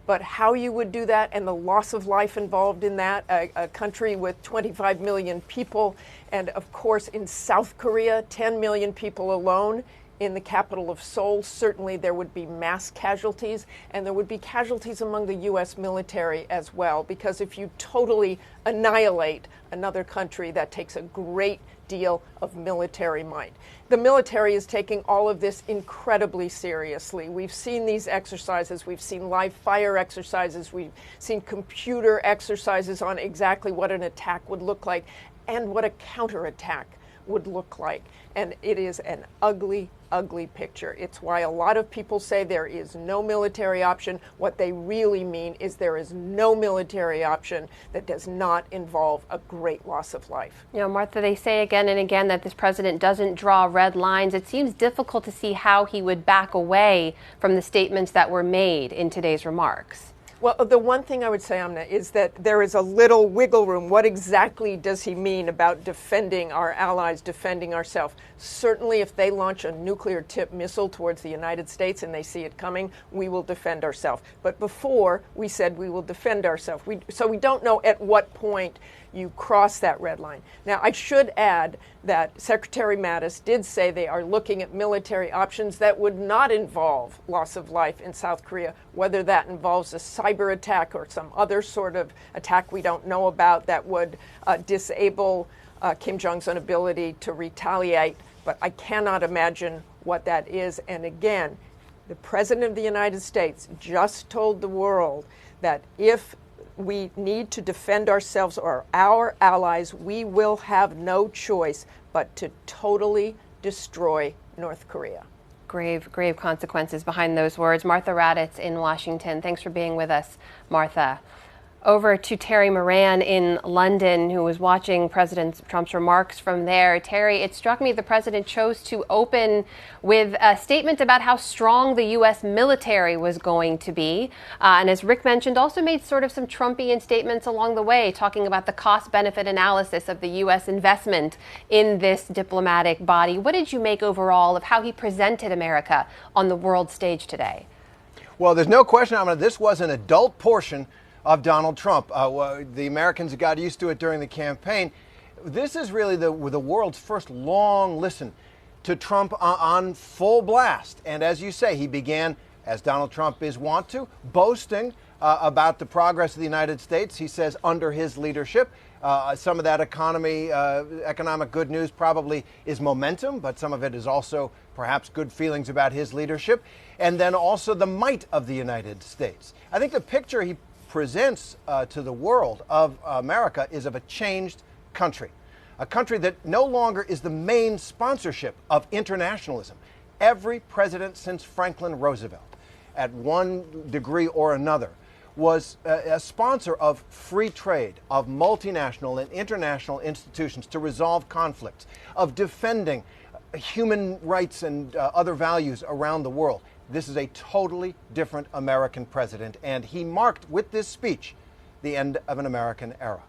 D: but how you would do that and the loss of life involved in that, a country with 25 million people, and of course in South Korea, 10 million people alone, in the capital of Seoul, certainly there would be mass casualties, and there would be casualties among the U.S. military as well, because if you totally annihilate another country, that takes a great deal of military might. The military is taking all of this incredibly seriously. We've seen these exercises. We've seen live fire exercises. We've seen computer exercises on exactly what an attack would look like and what a counterattack would look like. And it is an ugly, ugly picture. It's why a lot of people say there is no military option. What they really mean is there is no military option that does not involve a great loss of life.
G: You know, Martha, they say again and again that this president doesn't draw red lines. It seems difficult to see how he would back away from the statements that were made in today's remarks.
D: Well, the one thing I would say, Amna, is that there is a little wiggle room. What exactly does he mean about defending our allies, defending ourselves? Certainly, if they launch a nuclear-tipped missile towards the United States and they see it coming, we will defend ourselves. But before, we said we will defend ourselves. So we don't know at what point you cross that red line. Now, I should add that Secretary Mattis did say they are looking at military options that would not involve loss of life in South Korea, whether that involves a cyber attack or some other sort of attack we don't know about that would disable Kim Jong's ability to retaliate. But I cannot imagine what that is. And again, the President of the United States just told the world that if we need to defend ourselves or our allies, we will have no choice but to totally destroy North Korea.
G: Grave consequences behind those words. Martha Raddatz in Washington. Thanks for being with us, Martha. Over to Terry Moran in London, who was watching President Trump's remarks from there. Terry, it struck me the president chose to open with a statement about how strong the U.S. military was going to be. And as Rick mentioned, also made sort of some Trumpian statements along the way, talking about the cost-benefit analysis of the U.S. investment in this diplomatic body. What did you make overall of how he presented America on the world stage today?
E: Well, there's no question, this was an adult portion of Donald Trump. The Americans got used to it during the campaign. This is really the world's first long listen to Trump on full blast. And as you say, he began, as Donald Trump is wont to, boasting about the progress of the United States. He says under his leadership, some of that economic good news probably is momentum, but some of it is also perhaps good feelings about his leadership. And then also the might of the United States. I think the picture he presents to the world of America is of a changed country, a country that no longer is the main sponsorship of internationalism. Every president since Franklin Roosevelt, at one degree or another, was a sponsor of free trade, of multinational and international institutions to resolve conflicts, of defending human rights and other values around the world. This is a totally different American president, and he marked with this speech the end of an American era.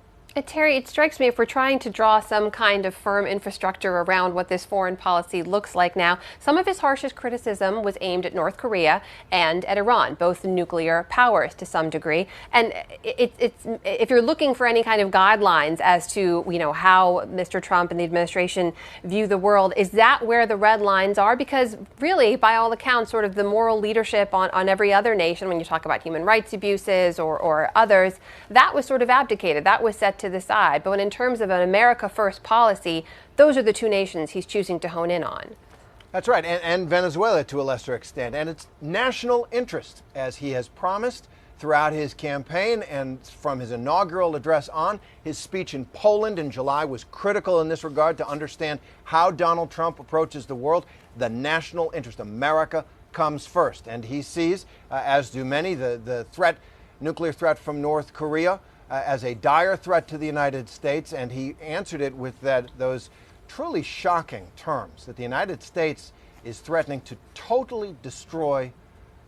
G: Terry, it strikes me if we're trying to draw some kind of firm infrastructure around what this foreign policy looks like now, some of his harshest criticism was aimed at North Korea and at Iran, both nuclear powers to some degree. And if you're looking for any kind of guidelines as to, how Mr. Trump and the administration view the world, is that where the red lines are? Because really, by all accounts, sort of the moral leadership on every other nation, when you talk about human rights abuses or others, that was sort of abdicated. That was set to the side. But when in terms of an America First policy, those are the two nations he's choosing to hone in on.
E: That's right, and Venezuela to a lesser extent. And it's national interest, as he has promised throughout his campaign and from his inaugural address on. His speech in Poland in July was critical in this regard to understand how Donald Trump approaches the world. The national interest, America comes first. And he sees, as do many, the nuclear threat from North Korea as a dire threat to the United States. And he answered it with those truly shocking terms that the United States is threatening to totally destroy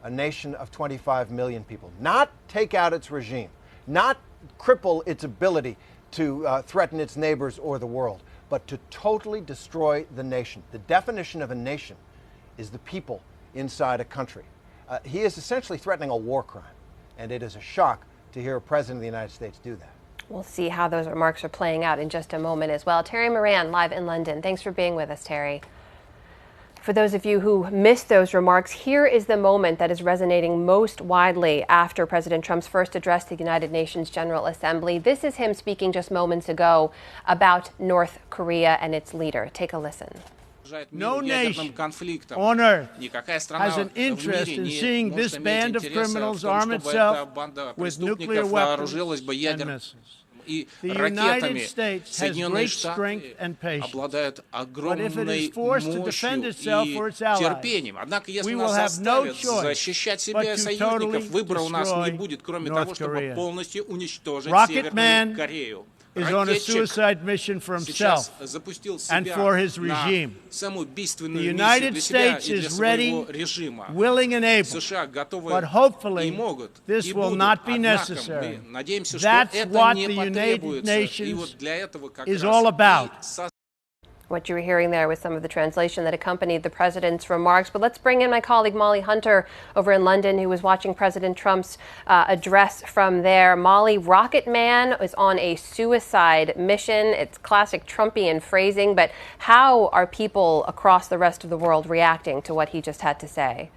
E: a nation of 25 million people, not take out its regime, not cripple its ability to threaten its neighbors or the world, but to totally destroy the nation. The definition of a nation is the people inside a country. He is essentially threatening a war crime, and it is a shock to hear a president of the United States do that.
G: We'll see how those remarks are playing out in just a moment as well. Terry Moran, live in London. Thanks for being with us, Terry. For those of you who missed those remarks, here is the moment that is resonating most widely after President Trump's first address to the United Nations General Assembly. This is him speaking just moments ago about North Korea and its leader. Take a listen.
C: No nation on earth has an interest in seeing this band of criminals arm itself with nuclear weapons and missiles. The United States has great strength and patience, but if it is forced to defend itself or its allies, we will have no choice but to totally destroy North Korea. Rocket Man is on a suicide mission for himself and for his regime. The United States is ready, willing, and able, but hopefully this will not be necessary. That's what the United Nations is all about.
G: What you were hearing there was some of the translation that accompanied the president's remarks. But let's bring in my colleague Molly Hunter over in London, who was watching President Trump's address from there. Molly, Rocket Man is on a suicide mission. It's classic Trumpian phrasing, but how are people across the rest of the world reacting to what he just had to say?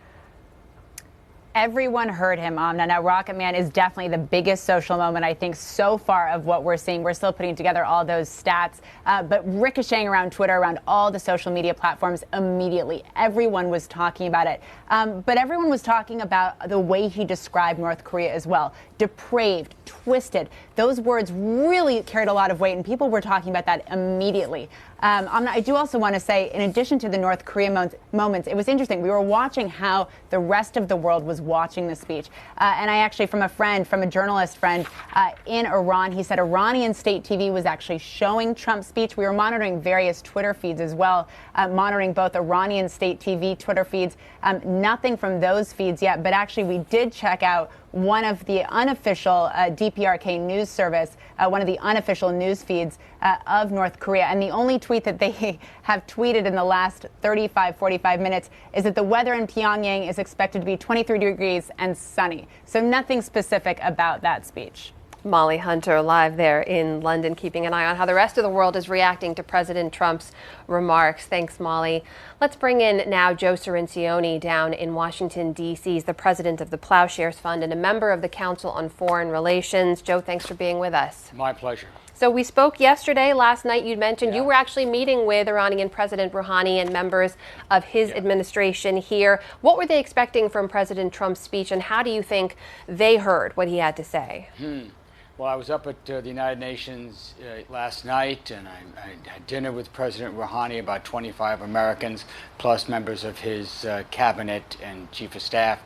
I: Everyone heard him, Amna. Now, Rocket Man is definitely the biggest social moment, I think, so far of what we're seeing. We're still putting together all those stats, but ricocheting around Twitter, around all the social media platforms immediately. Everyone was talking about it. But everyone was talking about the way he described North Korea as well. Depraved, twisted. Those words really carried a lot of weight, and people were talking about that immediately. Amna, I do also want to say, in addition to the North Korea moments, it was interesting. We were watching how the rest of the world was watching the speech. And I actually, from a journalist friend in Iran, he said Iranian state TV was actually showing Trump's speech. We were monitoring various Twitter feeds as well, monitoring both Iranian state TV Twitter feeds. Nothing from those feeds yet, but actually we did check out one of the unofficial DPRK news service, one of the unofficial news feeds of North Korea. And the only tweet that they have tweeted in the last 45 minutes is that the weather in Pyongyang is expected to be 23 degrees and sunny. So nothing specific about that speech.
G: Molly Hunter live there in London, keeping an eye on how the rest of the world is reacting to President Trump's remarks. Thanks, Molly. Let's bring in now Joe Cirincione down in Washington, D.C. He's the president of the Plowshares Fund and a member of the Council on Foreign Relations. Joe, thanks for being with us.
J: My pleasure.
G: So we spoke yesterday. Last night you mentioned you were actually meeting with Iranian President Rouhani and members of his administration here. What were they expecting from President Trump's speech, and how do you think they heard what he had to say?
J: Well, I was up at the United Nations last night, and I had dinner with President Rouhani, about 25 Americans, plus members of his cabinet and chief of staff.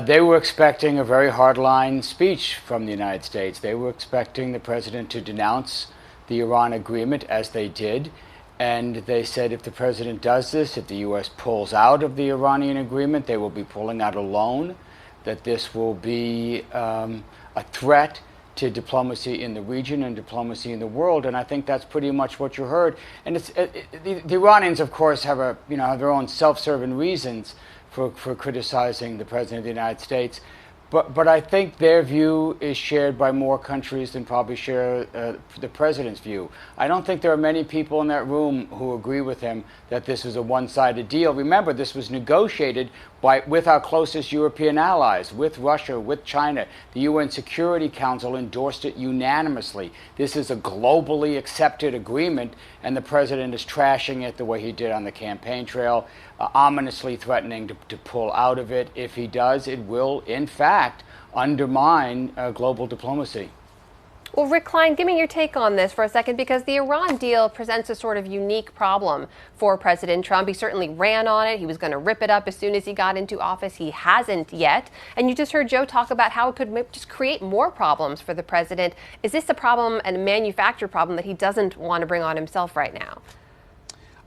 J: They were expecting a very hardline speech from the United States. They were expecting the president to denounce the Iran agreement, as they did. And they said if the president does this, if the U.S. pulls out of the Iranian agreement, they will be pulling out alone, that this will be a threat to diplomacy in the region and diplomacy in the world, and I think that's pretty much what you heard. And the Iranians, of course, have have their own self-serving reasons for criticizing the president of the United States, But I think their view is shared by more countries than probably share the president's view. I don't think there are many people in that room who agree with him that this is a one-sided deal. Remember, this was negotiated with our closest European allies, with Russia, with China. The UN Security Council endorsed it unanimously. This is a globally accepted agreement, and the president is trashing it the way he did on the campaign trail, ominously threatening to pull out of it. If he does, it will, in fact, undermine global diplomacy.
G: Well, Rick Klein, give me your take on this for a second, because the Iran deal presents a sort of unique problem for President Trump. He certainly ran on it. He was going to rip it up as soon as he got into office. He hasn't yet. And you just heard Joe talk about how it could just create more problems for the president. Is this a problem, and a manufactured problem, that he doesn't want to bring on himself right now?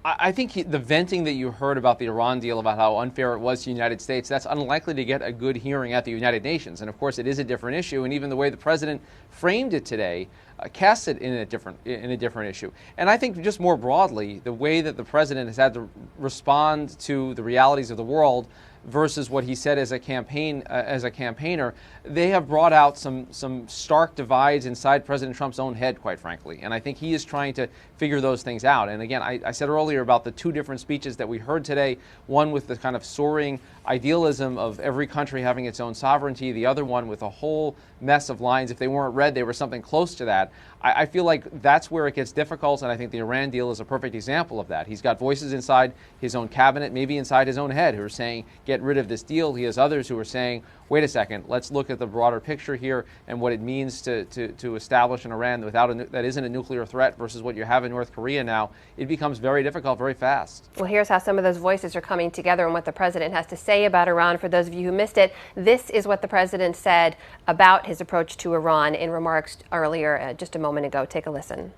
H: I think the venting that you heard about the Iran deal, about how unfair it was to the United States, that's unlikely to get a good hearing at the United Nations. And of course, it is a different issue. And even the way the president framed it today casts it in a different issue. And I think just more broadly, the way that the president has had to respond to the realities of the world versus what he said as a campaigner, they have brought out some stark divides inside President Trump's own head, quite frankly. And I think he is trying to figure those things out. And again, I said earlier about the two different speeches that we heard today, one with the kind of soaring idealism of every country having its own sovereignty, the other one with a whole mess of lines. If they weren't read, they were something close to that. I feel like that's where it gets difficult, and I think the Iran deal is a perfect example of that. He's got voices inside his own cabinet, maybe inside his own head, who are saying, get rid of this deal. He has others who are saying, wait a second, let's look at the broader picture here and what it means to establish an Iran that isn't a nuclear threat versus what you have in North Korea now. It becomes very difficult very fast.
G: Well, here's how some of those voices are coming together and what the president has to say about Iran. For those of you who missed it, this is what the president said about his approach to Iran in remarks earlier just a moment ago. Take a listen.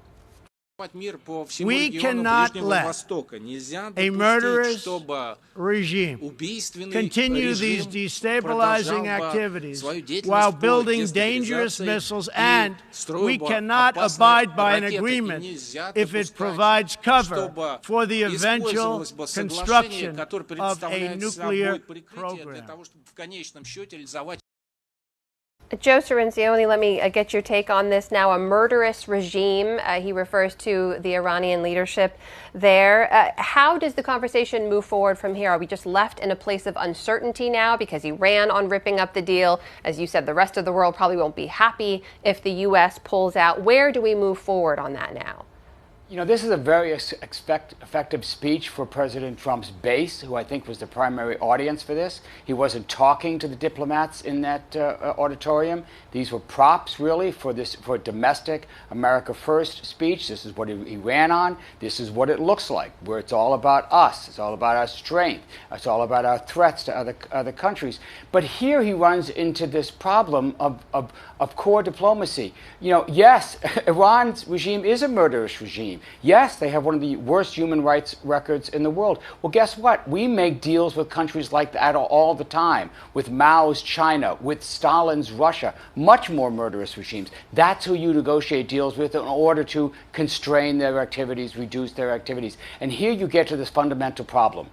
C: We cannot let a murderous regime continue these destabilizing activities while building dangerous missiles, and we cannot abide by an agreement if it provides cover for the eventual construction of a nuclear program.
G: Joe Cirincione, let me get your take on this now. A murderous regime, he refers to the Iranian leadership there. How does the conversation move forward from here? Are we just left in a place of uncertainty now because he ran on ripping up the deal? As you said, the rest of the world probably won't be happy if the U.S. pulls out. Where do we move forward on that now?
J: You know, this is a very effective speech for President Trump's base, who I think was the primary audience for this. He wasn't talking to the diplomats in that auditorium. These were props, really, for a domestic America First speech. This is what he ran on. This is what it looks like, where it's all about us. It's all about our strength. It's all about our threats to other countries. But here he runs into this problem of core diplomacy. You know, yes, Iran's regime is a murderous regime. Yes, they have one of the worst human rights records in the world. Well, guess what? We make deals with countries like that all the time, with Mao's China, with Stalin's Russia, much more murderous regimes. That's who you negotiate deals with in order to constrain their activities, reduce their activities. And here you get to this fundamental problem.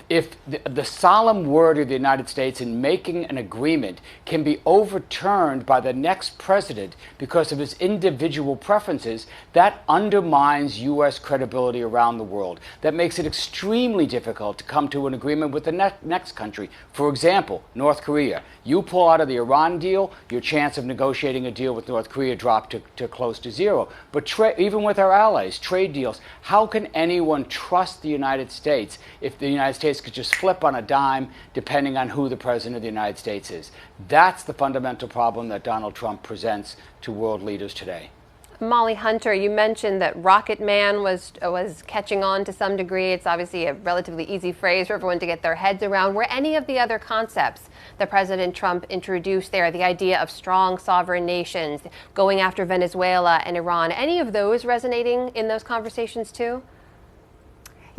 J: If the solemn word of the United States in making an agreement can be overturned by the next president because of his individual preferences, that undermines U.S. credibility around the world. That makes it extremely difficult to come to an agreement with the next country. For example, North Korea. You pull out of the Iran deal, your chance of negotiating a deal with North Korea dropped to close to zero. But even with our allies, trade deals, how can anyone trust the United States if the United States could just flip on a dime depending on who the president of the United States is? That's the fundamental problem that Donald Trump presents to world leaders today.
G: Molly Hunter, you mentioned that Rocket Man was catching on to some degree. It's obviously a relatively easy phrase for everyone to get their heads around. Were any of the other concepts that President Trump introduced there, the idea of strong sovereign nations, going after Venezuela and Iran, any of those resonating in those conversations too?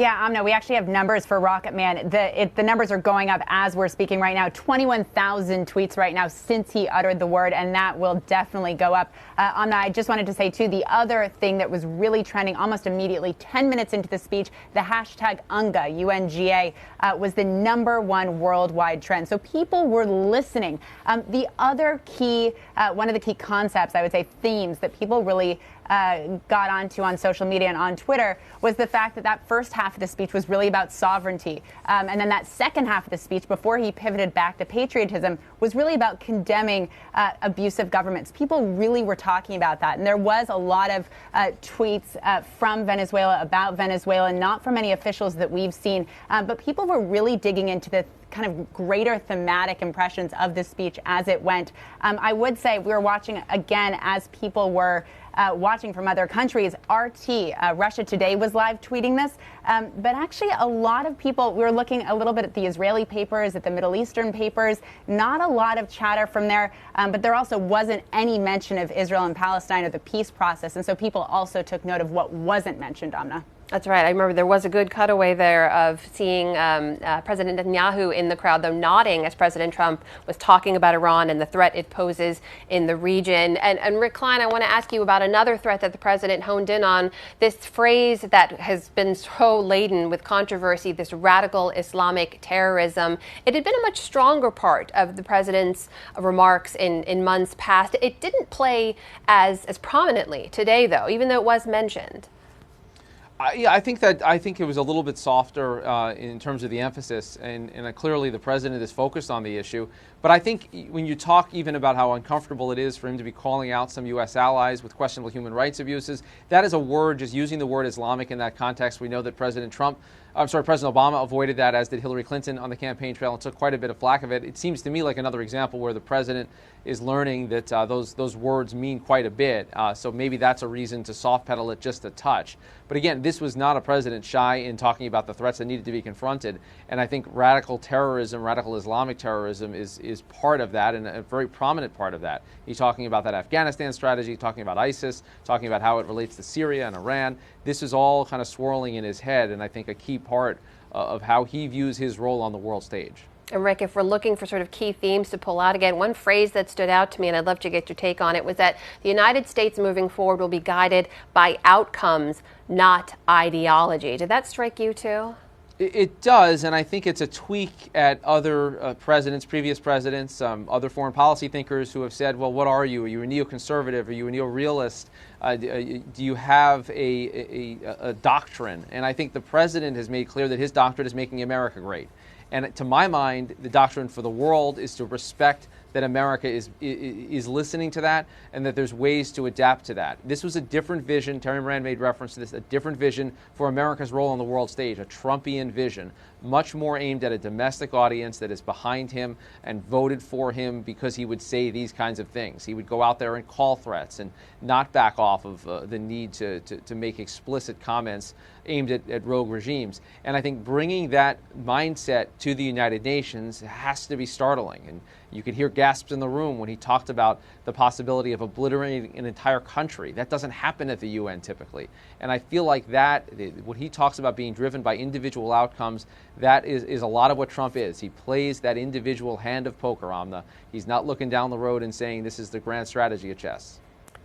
I: Yeah, Amna, we actually have numbers for Rocket Man. The numbers are going up as we're speaking right now. 21,000 tweets right now since he uttered the word, and that will definitely go up. Amna, I just wanted to say, too, the other thing that was really trending almost immediately, 10 minutes into the speech, the hashtag UNGA, UNGA, was the #1 worldwide trend. So people were listening. The other key, one of the key concepts, I would say, themes that people really got onto on social media and on Twitter was the fact that that first half of the speech was really about sovereignty. And then that second half of the speech, before he pivoted back to patriotism, was really about condemning abusive governments. People really were talking about that. And there was a lot of tweets from Venezuela about Venezuela, not from any officials that we've seen. But people were really digging into the kind of greater thematic impressions of the speech as it went. I would say we were watching again as people were watching from other countries. RT, Russia Today, was live tweeting this. But actually, a lot of people, we were looking a little bit at the Israeli papers, at the Middle Eastern papers. Not a lot of chatter from there. But there also wasn't any mention of Israel and Palestine or the peace process. And so people also took note of what wasn't mentioned, Amna.
G: That's right. I remember there was a good cutaway there of seeing President Netanyahu in the crowd, though, nodding as President Trump was talking about Iran and the threat it poses in the region. And Rick Klein, I want to ask you about another threat that the president honed in on, this phrase that has been so laden with controversy, this radical Islamic terrorism. It had been a much stronger part of the president's remarks in months past. It didn't play as prominently today, though, even though it was mentioned.
H: Yeah, I think it was a little bit softer in terms of the emphasis, and clearly the president is focused on the issue. But I think when you talk even about how uncomfortable it is for him to be calling out some U.S. allies with questionable human rights abuses, that is a word, just using the word Islamic in that context. We know that President Obama avoided that, as did Hillary Clinton on the campaign trail, and took quite a bit of flack of it. It seems to me like another example where the president is learning that those words mean quite a bit. So maybe that's a reason to soft pedal it just a touch. But again, this was not a president shy in talking about the threats that needed to be confronted. And I think radical terrorism, radical Islamic terrorism is part of that, and a very prominent part of that. He's talking about that Afghanistan strategy, talking about ISIS, talking about how it relates to Syria and Iran. This is all kind of swirling in his head, and I think a key part of how he views his role on the world stage.
G: And Rick, if we're looking for sort of key themes to pull out again, one phrase that stood out to me, and I'd love to get your take on it, was that the United States moving forward will be guided by outcomes, not ideology. Did that strike you too?
H: It does, and I think it's a tweak at other presidents, previous presidents, other foreign policy thinkers who have said, well, what are you? Are you a neoconservative? Are you a neorealist? Do you have a doctrine? And I think the president has made clear that his doctrine is making America great. And to my mind, the doctrine for the world is to respect that America is listening to that, and that there's ways to adapt to that. This was a different vision. Terry Moran made reference to this, a different vision for America's role on the world stage, a Trumpian vision, much more aimed at a domestic audience that is behind him and voted for him because he would say these kinds of things. He would go out there and call threats and not back off of the need to make explicit comments aimed at rogue regimes. And I think bringing that mindset to the United Nations has to be startling. And you could hear gasps in the room when he talked about the possibility of obliterating an entire country. That doesn't happen at the UN typically. And I feel like that, what he talks about being driven by individual outcomes, that is a lot of what Trump is. He plays that individual hand of poker, Amna. He's not looking down the road and saying this is the grand strategy of chess.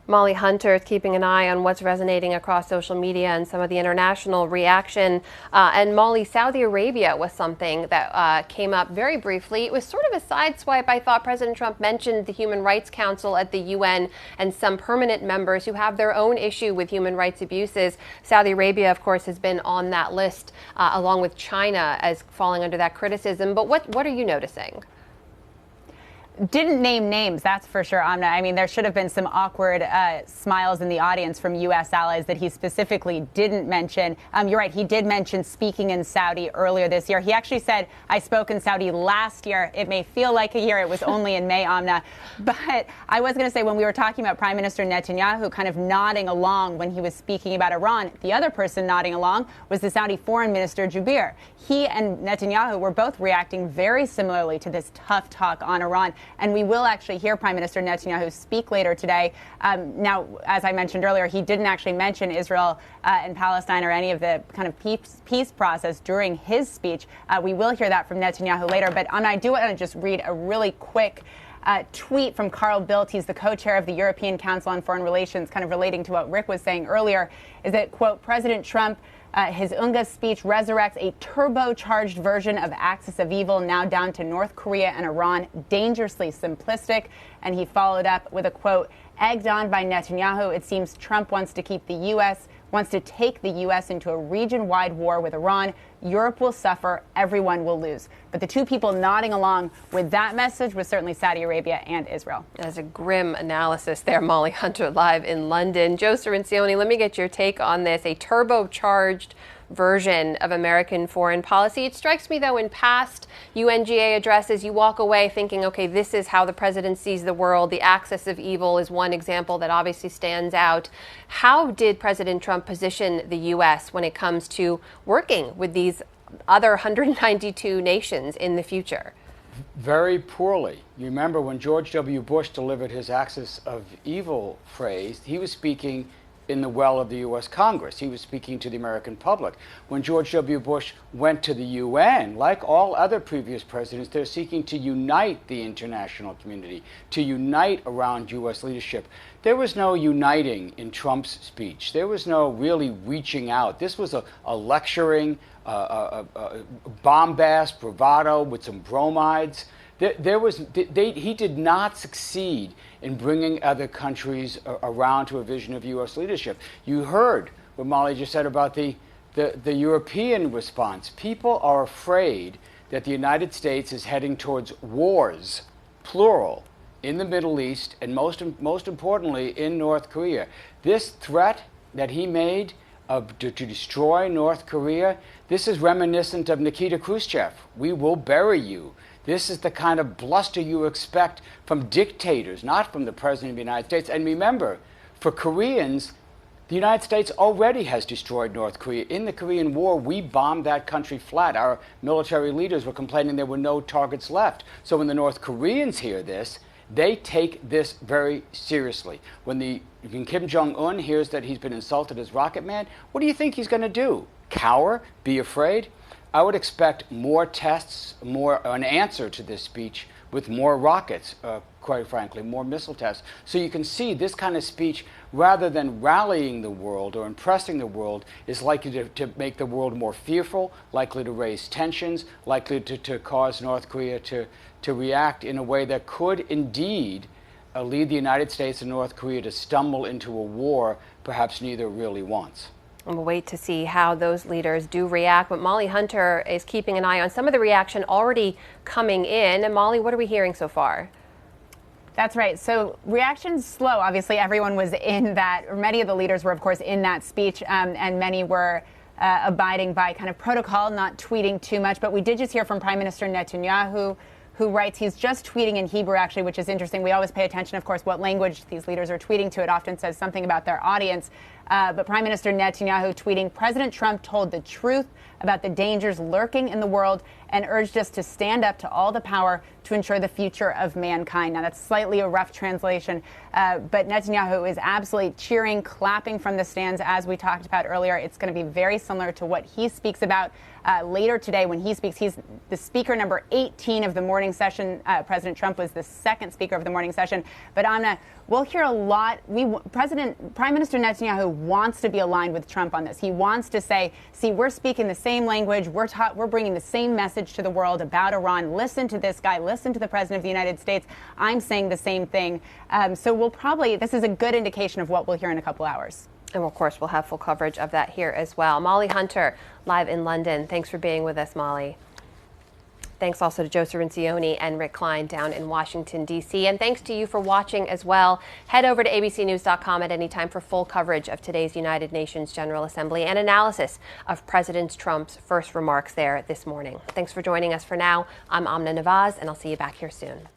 G: Molly Hunter is keeping an eye on what's resonating across social media and some of the international reaction. And Molly, Saudi Arabia was something that came up very briefly. It was sort of a sideswipe. I thought President Trump mentioned the Human Rights Council at the UN and some permanent members who have their own issue with human rights abuses. Saudi Arabia, of course, has been on that list, along with China, as falling under that criticism. But what are you noticing?
I: Didn't name names, that's for sure, Amna. I mean, there should have been some awkward smiles in the audience from U.S. allies that he specifically didn't mention. You're right, he did mention speaking in Saudi earlier this year. He actually said, I spoke in Saudi last year. It may feel like a year. It was only in May, Amna. But I was going to say, when we were talking about Prime Minister Netanyahu kind of nodding along when he was speaking about Iran, the other person nodding along was the Saudi Foreign Minister Jubeir. He and Netanyahu were both reacting very similarly to this tough talk on Iran. And we will actually hear Prime Minister Netanyahu speak later today. Now, as I mentioned earlier, he didn't actually mention Israel and Palestine or any of the kind of peace process during his speech. We will hear that from Netanyahu later. But I do want to just read a really quick tweet from Carl Bildt. He's the co-chair of the European Council on Foreign Relations, kind of relating to what Rick was saying earlier, is that, quote, President Trump, his UNGA speech resurrects a turbocharged version of axis of evil, now down to North Korea and Iran, dangerously simplistic. And he followed up with a quote, egged on by Netanyahu, it seems Trump wants to take the U.S. into a region-wide war with Iran. Europe will suffer. Everyone will lose. But the two people nodding along with that message was certainly Saudi Arabia and Israel.
G: That's a grim analysis there, Molly Hunter, live in London. Joe Cirincione, let me get your take on this. A turbocharged version of American foreign policy. It strikes me, though, in past UNGA addresses, you walk away thinking, okay, this is how the president sees the world. The axis of evil is one example that obviously stands out. How did President Trump position the U.S. when it comes to working with these other 192 nations in the future?
J: Very poorly. You remember when George W. Bush delivered his axis of evil phrase, he was speaking in the well of the U.S. Congress. He was speaking to the American public. When George W. Bush went to the UN, like all other previous presidents, they're seeking to unite the international community, to unite around U.S. leadership. There was no uniting in Trump's speech. There was no really reaching out. This was a lecturing, bombast, bravado with some bromides. He did not succeed in bringing other countries around to a vision of U.S. leadership. You heard what Molly just said about the European response. People are afraid that the United States is heading towards wars, plural, in the Middle East and most importantly in North Korea. This threat that he made to destroy North Korea, this is reminiscent of Nikita Khrushchev. We will bury you. This is the kind of bluster you expect from dictators, not from the President of the United States. And remember, for Koreans, the United States already has destroyed North Korea. In the Korean War, we bombed that country flat. Our military leaders were complaining there were no targets left. So when the North Koreans hear this, they take this very seriously. When Kim Jong-un hears that he's been insulted as Rocket Man, what do you think he's going to do? Cower? Be afraid? I would expect more tests, an answer to this speech with more rockets, quite frankly, more missile tests. So you can see this kind of speech, rather than rallying the world or impressing the world, is likely to make the world more fearful, likely to raise tensions, likely to cause North Korea to react in a way that could indeed lead the United States and North Korea to stumble into a war perhaps neither really wants.
G: And we'll wait to see how those leaders do react. But Molly Hunter is keeping an eye on some of the reaction already coming in. And Molly, what are we hearing so far?
I: That's right. So reaction's slow. Obviously, everyone was in that, or many of the leaders were, of course, in that speech, and many were abiding by kind of protocol, not tweeting too much. But we did just hear from Prime Minister Netanyahu, who writes he's just tweeting in Hebrew, actually, which is interesting. We always pay attention, of course, what language these leaders are tweeting to. It often says something about their audience. But Prime Minister Netanyahu tweeting, President Trump told the truth about the dangers lurking in the world and urged us to stand up to all the power to ensure the future of mankind. Now, that's slightly a rough translation, but Netanyahu is absolutely cheering, clapping from the stands, as we talked about earlier. It's going to be very similar to what he speaks about later today when he speaks. He's the speaker number 18 of the morning session. President Trump was the second speaker of the morning session. But Amna, we'll hear a lot. Prime Minister Netanyahu wants to be aligned with Trump on this. He wants to say, see, we're speaking the same language. We're bringing the same message to the world about Iran. Listen to this guy. Listen to the President of the United States. I'm saying the same thing. So this is a good indication of what we'll hear in a couple hours.
G: And of course, we'll have full coverage of that here as well. Molly Hunter, live in London. Thanks for being with us, Molly. Thanks also to Joe Cirincione and Rick Klein down in Washington, D.C. And thanks to you for watching as well. Head over to abcnews.com at any time for full coverage of today's United Nations General Assembly and analysis of President Trump's first remarks there this morning. Thanks for joining us for now. I'm Amna Nawaz, and I'll see you back here soon.